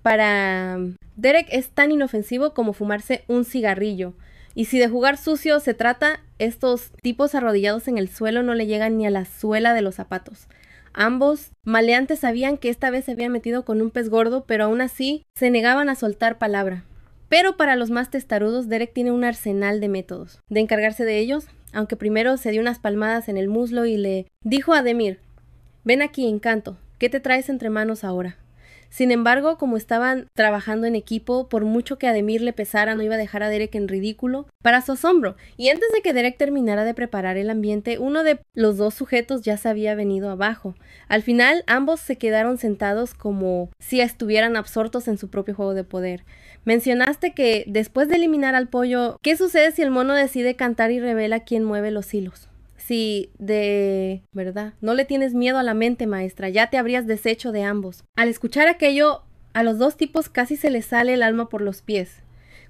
para Derek es tan inofensivo como fumarse un cigarrillo. Y si de jugar sucio se trata, estos tipos arrodillados en el suelo no le llegan ni a la suela de los zapatos. Ambos maleantes sabían que esta vez se habían metido con un pez gordo, pero aún así se negaban a soltar palabra. Pero para los más testarudos, Derek tiene un arsenal de métodos de encargarse de ellos, aunque primero se dio unas palmadas en el muslo y le dijo a Demir: ven aquí, Encanto, ¿qué te traes entre manos ahora? Sin embargo, como estaban trabajando en equipo, por mucho que a Demir le pesara, no iba a dejar a Derek en ridículo, para su asombro. Y antes de que Derek terminara de preparar el ambiente, uno de los dos sujetos ya se había venido abajo. Al final, ambos se quedaron sentados como si estuvieran absortos en su propio juego de poder. Mencionaste que después de eliminar al pollo, ¿qué sucede si el mono decide cantar y revela quién mueve los hilos? Si de verdad no le tienes miedo a la mente, maestra, ya te habrías deshecho de ambos. Al escuchar aquello, a los dos tipos casi se les sale el alma por los pies.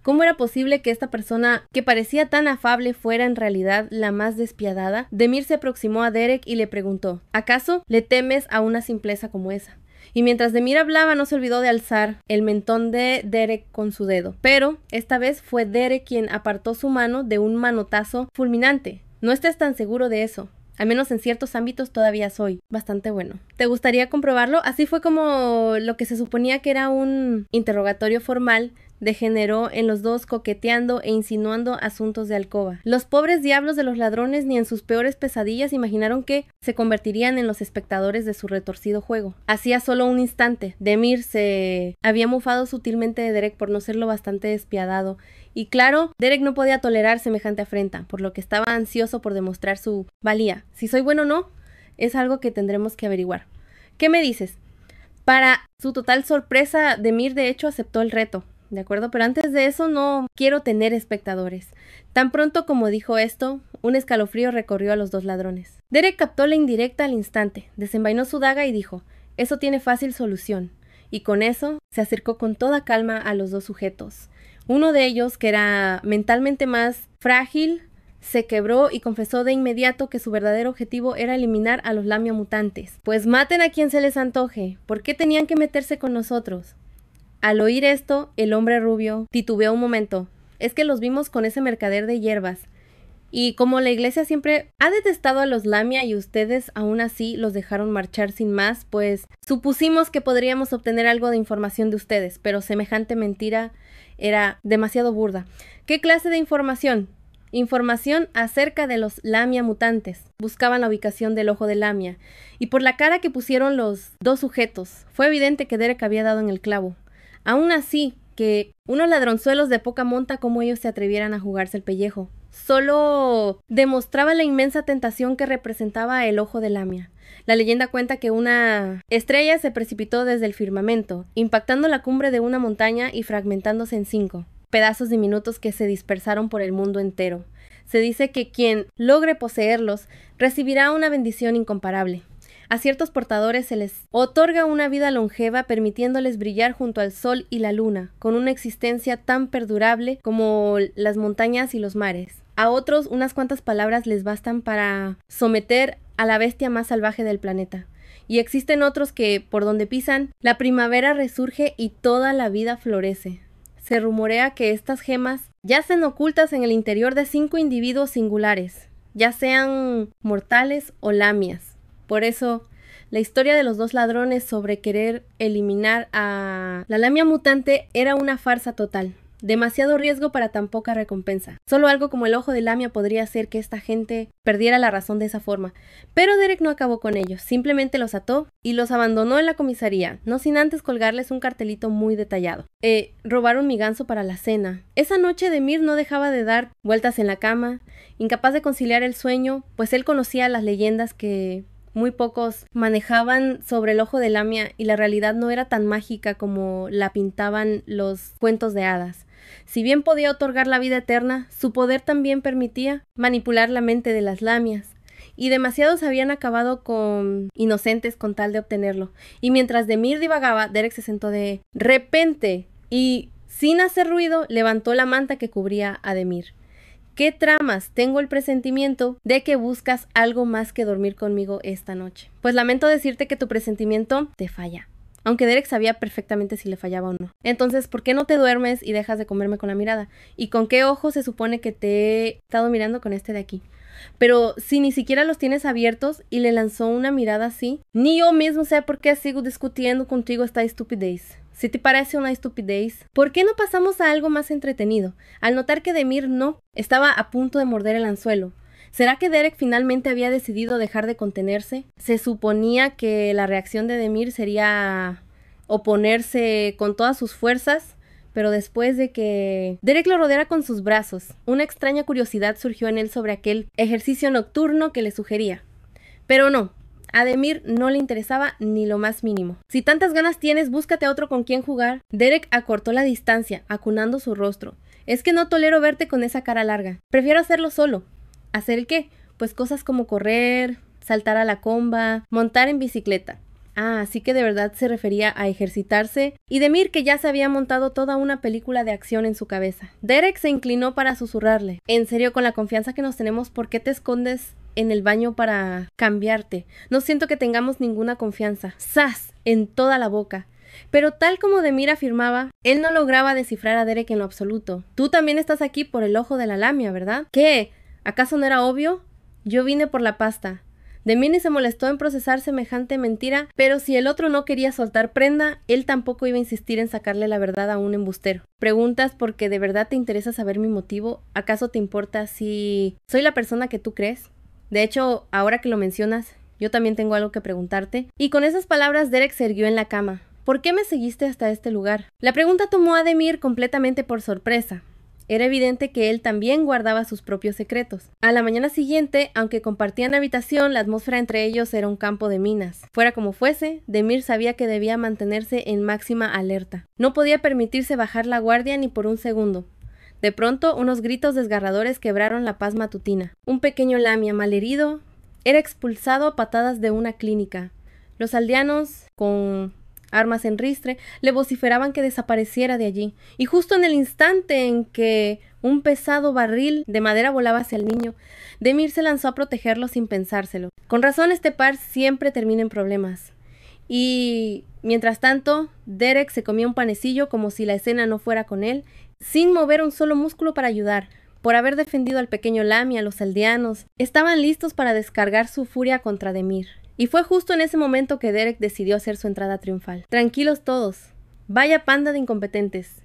¿Cómo era posible que esta persona, que parecía tan afable, fuera en realidad la más despiadada? Demir se aproximó a Derek y le preguntó: ¿acaso le temes a una simpleza como esa? Y mientras Demir hablaba, no se olvidó de alzar el mentón de Derek con su dedo. Pero esta vez fue Derek quien apartó su mano de un manotazo fulminante. No estés tan seguro de eso. Al menos en ciertos ámbitos todavía soy bastante bueno. ¿Te gustaría comprobarlo? Así fue como lo que se suponía que era un interrogatorio formal degeneró en los dos coqueteando e insinuando asuntos de alcoba. Los pobres diablos de los ladrones ni en sus peores pesadillas imaginaron que se convertirían en los espectadores de su retorcido juego. Hacía solo un instante, Demir se había mofado sutilmente de Derek por no ser lo bastante despiadado. Y claro, Derek no podía tolerar semejante afrenta, por lo que estaba ansioso por demostrar su valía. Si soy bueno o no, es algo que tendremos que averiguar. ¿Qué me dices? Para su total sorpresa, Demir de hecho aceptó el reto. ¿De acuerdo? Pero antes de eso no quiero tener espectadores. Tan pronto como dijo esto, un escalofrío recorrió a los dos ladrones. Derek captó la indirecta al instante, desenvainó su daga y dijo: eso tiene fácil solución. Y con eso se acercó con toda calma a los dos sujetos. Uno de ellos, que era mentalmente más frágil, se quebró y confesó de inmediato que su verdadero objetivo era eliminar a los Lamia mutantes. Pues maten a quien se les antoje. ¿Por qué tenían que meterse con nosotros? Al oír esto, el hombre rubio titubeó un momento. Es que los vimos con ese mercader de hierbas. Y como la iglesia siempre ha detestado a los Lamia y ustedes aún así los dejaron marchar sin más, pues supusimos que podríamos obtener algo de información de ustedes, pero semejante mentira era demasiado burda. ¿Qué clase de información? Información acerca de los Lamia mutantes. Buscaban la ubicación del ojo de Lamia, y por la cara que pusieron los dos sujetos, fue evidente que Derek había dado en el clavo. Aún así, que unos ladronzuelos de poca monta como ellos se atrevieran a jugarse el pellejo. Solo demostraba la inmensa tentación que representaba el ojo de Lamia. La leyenda cuenta que una estrella se precipitó desde el firmamento, impactando la cumbre de una montaña y fragmentándose en 5 pedazos diminutos que se dispersaron por el mundo entero. Se dice que quien logre poseerlos recibirá una bendición incomparable. A ciertos portadores se les otorga una vida longeva, permitiéndoles brillar junto al sol y la luna, con una existencia tan perdurable como las montañas y los mares. A otros, unas cuantas palabras les bastan para someter a la bestia más salvaje del planeta. Y existen otros que, por donde pisan, la primavera resurge y toda la vida florece. Se rumorea que estas gemas yacen ocultas en el interior de 5 individuos singulares, ya sean mortales o lamias. Por eso, la historia de los dos ladrones sobre querer eliminar a la Lamia mutante era una farsa total. Demasiado riesgo para tan poca recompensa. Solo algo como el ojo de Lamia podría hacer que esta gente perdiera la razón de esa forma. Pero Derek no acabó con ellos, simplemente los ató y los abandonó en la comisaría, no sin antes colgarles un cartelito muy detallado. Robaron mi ganso para la cena. Esa noche Demir no dejaba de dar vueltas en la cama, incapaz de conciliar el sueño, pues él conocía las leyendas que muy pocos manejaban sobre el ojo de Lamia y la realidad no era tan mágica como la pintaban los cuentos de hadas. Si bien podía otorgar la vida eterna, su poder también permitía manipular la mente de las Lamias, y demasiados habían acabado con inocentes con tal de obtenerlo. Y mientras Demir divagaba, Derek se sentó de repente y, sin hacer ruido, levantó la manta que cubría a Demir. ¿Qué tramas? Tengo el presentimiento de que buscas algo más que dormir conmigo esta noche. Pues lamento decirte que tu presentimiento te falla. Aunque Derek sabía perfectamente si le fallaba o no. Entonces, ¿por qué no te duermes y dejas de comerme con la mirada? ¿Y con qué ojo se supone que te he estado mirando con este de aquí? Pero si ni siquiera los tienes abiertos, y le lanzó una mirada así. Ni yo mismo sé por qué sigo discutiendo contigo esta estupidez. Si te parece una estupidez, ¿por qué no pasamos a algo más entretenido? Al notar que Demir no estaba a punto de morder el anzuelo, ¿será que Derek finalmente había decidido dejar de contenerse? Se suponía que la reacción de Demir sería oponerse con todas sus fuerzas, pero después de que Derek lo rodeara con sus brazos, una extraña curiosidad surgió en él sobre aquel ejercicio nocturno que le sugería. Pero no. A Demir no le interesaba ni lo más mínimo. Si tantas ganas tienes, búscate a otro con quien jugar. Derek acortó la distancia, acunando su rostro. Es que no tolero verte con esa cara larga. Prefiero hacerlo solo. ¿Hacer el qué? Pues cosas como correr, saltar a la comba, montar en bicicleta. Ah, así que de verdad se refería a ejercitarse, y Demir que ya se había montado toda una película de acción en su cabeza. Derek se inclinó para susurrarle. En serio, con la confianza que nos tenemos, ¿por qué te escondes en el baño para cambiarte? No siento que tengamos ninguna confianza. ¡Zas! En toda la boca. Pero tal como Demir afirmaba, él no lograba descifrar a Derek en lo absoluto. Tú también estás aquí por el ojo de la lamia, ¿verdad? ¿Qué? ¿Acaso no era obvio? Yo vine por la pasta. Demir ni se molestó en procesar semejante mentira, pero si el otro no quería soltar prenda, él tampoco iba a insistir en sacarle la verdad a un embustero. ¿Preguntas porque de verdad te interesa saber mi motivo? ¿Acaso te importa si soy la persona que tú crees? De hecho, ahora que lo mencionas, yo también tengo algo que preguntarte. Y con esas palabras Derek se irguió en la cama. ¿Por qué me seguiste hasta este lugar? La pregunta tomó a Demir completamente por sorpresa. Era evidente que él también guardaba sus propios secretos. A la mañana siguiente, aunque compartían habitación, la atmósfera entre ellos era un campo de minas. Fuera como fuese, Demir sabía que debía mantenerse en máxima alerta. No podía permitirse bajar la guardia ni por un segundo. De pronto, unos gritos desgarradores quebraron la paz matutina. Un pequeño lamia malherido era expulsado a patadas de una clínica. Los aldeanos, con armas en ristre, le vociferaban que desapareciera de allí, y justo en el instante en que un pesado barril de madera volaba hacia el niño, Demir se lanzó a protegerlo sin pensárselo. Con razón este par siempre termina en problemas. Y mientras tanto, Derek se comía un panecillo como si la escena no fuera con él, sin mover un solo músculo para ayudar. Por haber defendido al pequeño Lamia, los aldeanos estaban listos para descargar su furia contra Demir. Y fue justo en ese momento que Derek decidió hacer su entrada triunfal. Tranquilos todos. Vaya panda de incompetentes.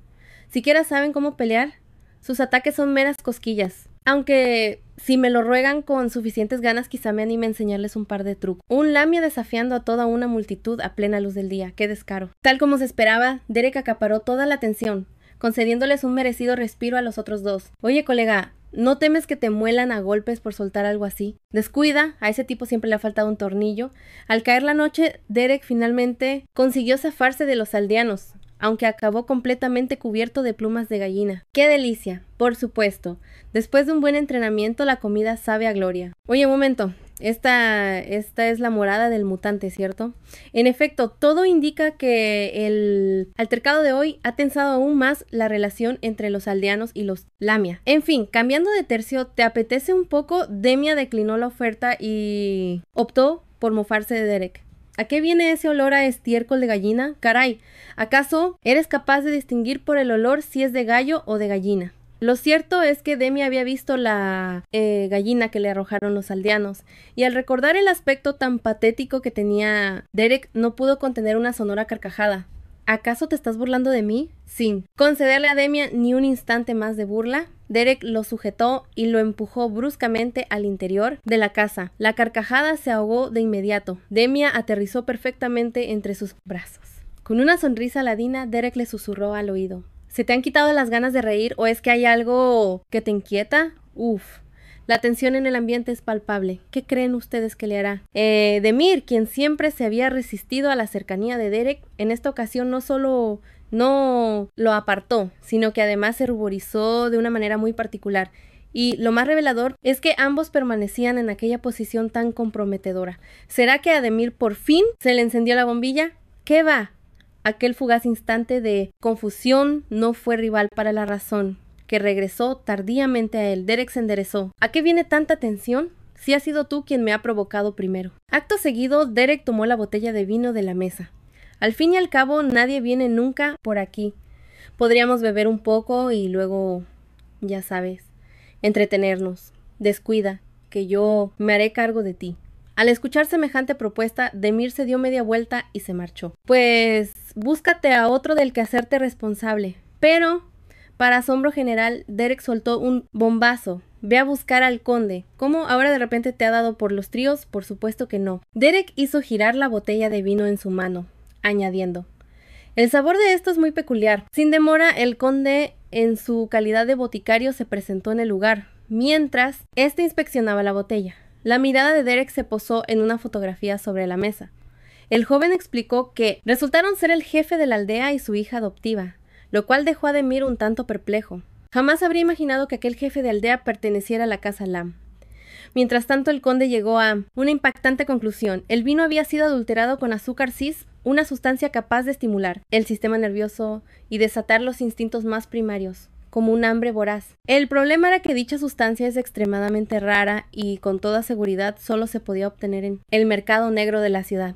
¿Siquiera saben cómo pelear? Sus ataques son meras cosquillas. Aunque, si me lo ruegan con suficientes ganas, quizá me anime a enseñarles un par de trucos. Un lamia desafiando a toda una multitud a plena luz del día. ¡Qué descaro! Tal como se esperaba, Derek acaparó toda la atención, concediéndoles un merecido respiro a los otros dos. Oye, colega, ¿no temes que te muelan a golpes por soltar algo así? Descuida, a ese tipo siempre le ha faltado un tornillo. Al caer la noche, Derek finalmente consiguió zafarse de los aldeanos, aunque acabó completamente cubierto de plumas de gallina. ¡Qué delicia! Por supuesto, después de un buen entrenamiento la comida sabe a gloria. Oye, un momento. Esta es la morada del mutante, ¿cierto? En efecto, todo indica que el altercado de hoy ha tensado aún más la relación entre los aldeanos y los lamia. En fin, cambiando de tercio, ¿te apetece un poco? Demia declinó la oferta y optó por mofarse de Derek. ¿A qué viene ese olor a estiércol de gallina? Caray, ¿acaso eres capaz de distinguir por el olor si es de gallo o de gallina? Lo cierto es que Demi había visto la gallina que le arrojaron los aldeanos, y al recordar el aspecto tan patético que tenía Derek, no pudo contener una sonora carcajada. ¿Acaso te estás burlando de mí? Sin concederle a Demia ni un instante más de burla, Derek lo sujetó y lo empujó bruscamente al interior de la casa. La carcajada se ahogó de inmediato. Demia aterrizó perfectamente entre sus brazos. Con una sonrisa ladina, Derek le susurró al oído: ¿se te han quitado las ganas de reír o es que hay algo que te inquieta? Uf. La tensión en el ambiente es palpable. ¿Qué creen ustedes que le hará? Demir, quien siempre se había resistido a la cercanía de Derek, en esta ocasión no solo no lo apartó, sino que además se ruborizó de una manera muy particular. Y lo más revelador es que ambos permanecían en aquella posición tan comprometedora. ¿Será que a Demir por fin se le encendió la bombilla? ¿Qué va? Aquel fugaz instante de confusión no fue rival para la razón, que regresó tardíamente a él. Derek se enderezó. ¿A qué viene tanta tensión? Si has sido tú quien me ha provocado primero. Acto seguido, Derek tomó la botella de vino de la mesa. Al fin y al cabo, nadie viene nunca por aquí. Podríamos beber un poco y luego, ya sabes, entretenernos. Descuida, que yo me haré cargo de ti. Al escuchar semejante propuesta, Demir se dio media vuelta y se marchó. Pues búscate a otro del que hacerte responsable. Pero, para asombro general, Derek soltó un bombazo. Ve a buscar al conde. ¿Cómo ahora de repente te ha dado por los tríos? Por supuesto que no. Derek hizo girar la botella de vino en su mano, añadiendo: el sabor de esto es muy peculiar. Sin demora, el conde, en su calidad de boticario, se presentó en el lugar, mientras éste inspeccionaba la botella. La mirada de Derek se posó en una fotografía sobre la mesa. El joven explicó que resultaron ser el jefe de la aldea y su hija adoptiva, lo cual dejó a Demir un tanto perplejo. Jamás habría imaginado que aquel jefe de aldea perteneciera a la casa Lam. Mientras tanto, el conde llegó a una impactante conclusión. El vino había sido adulterado con azúcar cis, una sustancia capaz de estimular el sistema nervioso y desatar los instintos más primarios, como un hambre voraz. El problema era que dicha sustancia es extremadamente rara y con toda seguridad solo se podía obtener en el mercado negro de la ciudad.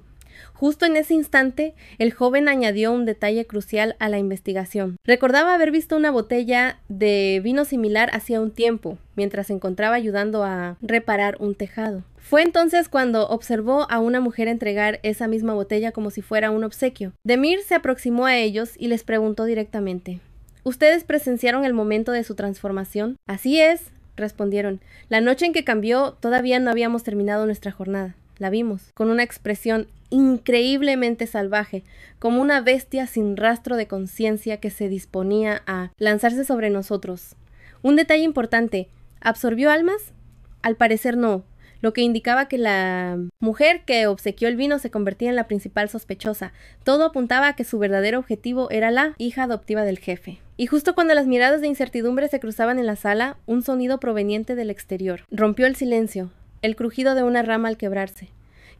Justo en ese instante, el joven añadió un detalle crucial a la investigación. Recordaba haber visto una botella de vino similar hacía un tiempo, mientras se encontraba ayudando a reparar un tejado. Fue entonces cuando observó a una mujer entregar esa misma botella como si fuera un obsequio. Demir se aproximó a ellos y les preguntó directamente: ¿ustedes presenciaron el momento de su transformación? Así es, respondieron. La noche en que cambió, todavía no habíamos terminado nuestra jornada. La vimos, con una expresión increíblemente salvaje, como una bestia sin rastro de conciencia que se disponía a lanzarse sobre nosotros. Un detalle importante: ¿absorbió almas? Al parecer no, lo que indicaba que la mujer que obsequió el vino se convertía en la principal sospechosa. Todo apuntaba a que su verdadero objetivo era la hija adoptiva del jefe. Y justo cuando las miradas de incertidumbre se cruzaban en la sala, un sonido proveniente del exterior rompió el silencio, el crujido de una rama al quebrarse.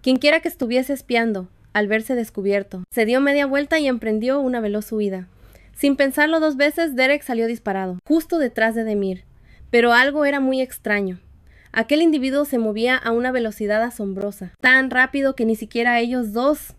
Quienquiera que estuviese espiando, al verse descubierto, se dio media vuelta y emprendió una veloz huida. Sin pensarlo dos veces, Derek salió disparado, justo detrás de Demir. Pero algo era muy extraño. Aquel individuo se movía a una velocidad asombrosa, tan rápido que ni siquiera ellos dos,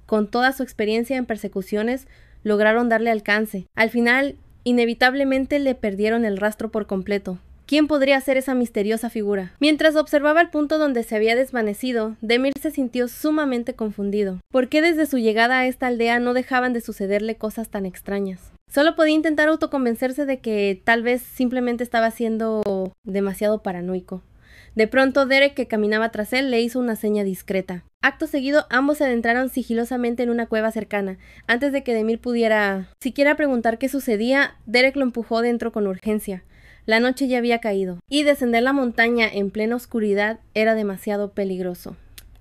con toda su experiencia en persecuciones, lograron darle alcance. Al final, inevitablemente le perdieron el rastro por completo. ¿Quién podría ser esa misteriosa figura? Mientras observaba el punto donde se había desvanecido, Demir se sintió sumamente confundido. ¿Por qué desde su llegada a esta aldea no dejaban de sucederle cosas tan extrañas? Solo podía intentar autoconvencerse de que tal vez simplemente estaba siendo demasiado paranoico. De pronto, Derek, que caminaba tras él, le hizo una seña discreta. Acto seguido, ambos se adentraron sigilosamente en una cueva cercana. Antes de que Demir pudiera siquiera preguntar qué sucedía, Derek lo empujó dentro con urgencia. La noche ya había caído, y descender la montaña en plena oscuridad era demasiado peligroso.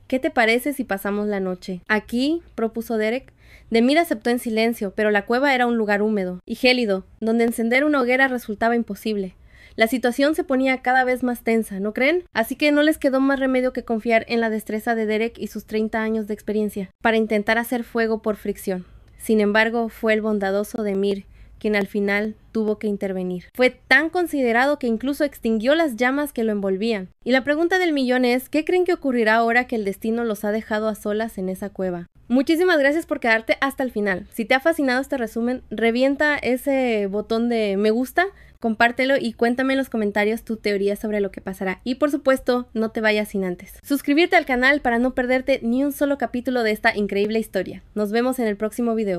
¿Qué te parece si pasamos la noche aquí?, propuso Derek. Demir aceptó en silencio, pero la cueva era un lugar húmedo y gélido, donde encender una hoguera resultaba imposible. La situación se ponía cada vez más tensa, ¿no creen? Así que no les quedó más remedio que confiar en la destreza de Derek y sus 30 años de experiencia, para intentar hacer fuego por fricción. Sin embargo, fue el bondadoso Demir quien al final tuvo que intervenir. Fue tan considerado que incluso extinguió las llamas que lo envolvían. Y la pregunta del millón es: ¿qué creen que ocurrirá ahora que el destino los ha dejado a solas en esa cueva? Muchísimas gracias por quedarte hasta el final. Si te ha fascinado este resumen, revienta ese botón de me gusta, compártelo y cuéntame en los comentarios tu teoría sobre lo que pasará. Y por supuesto, no te vayas sin antes suscribirte al canal para no perderte ni un solo capítulo de esta increíble historia. Nos vemos en el próximo video.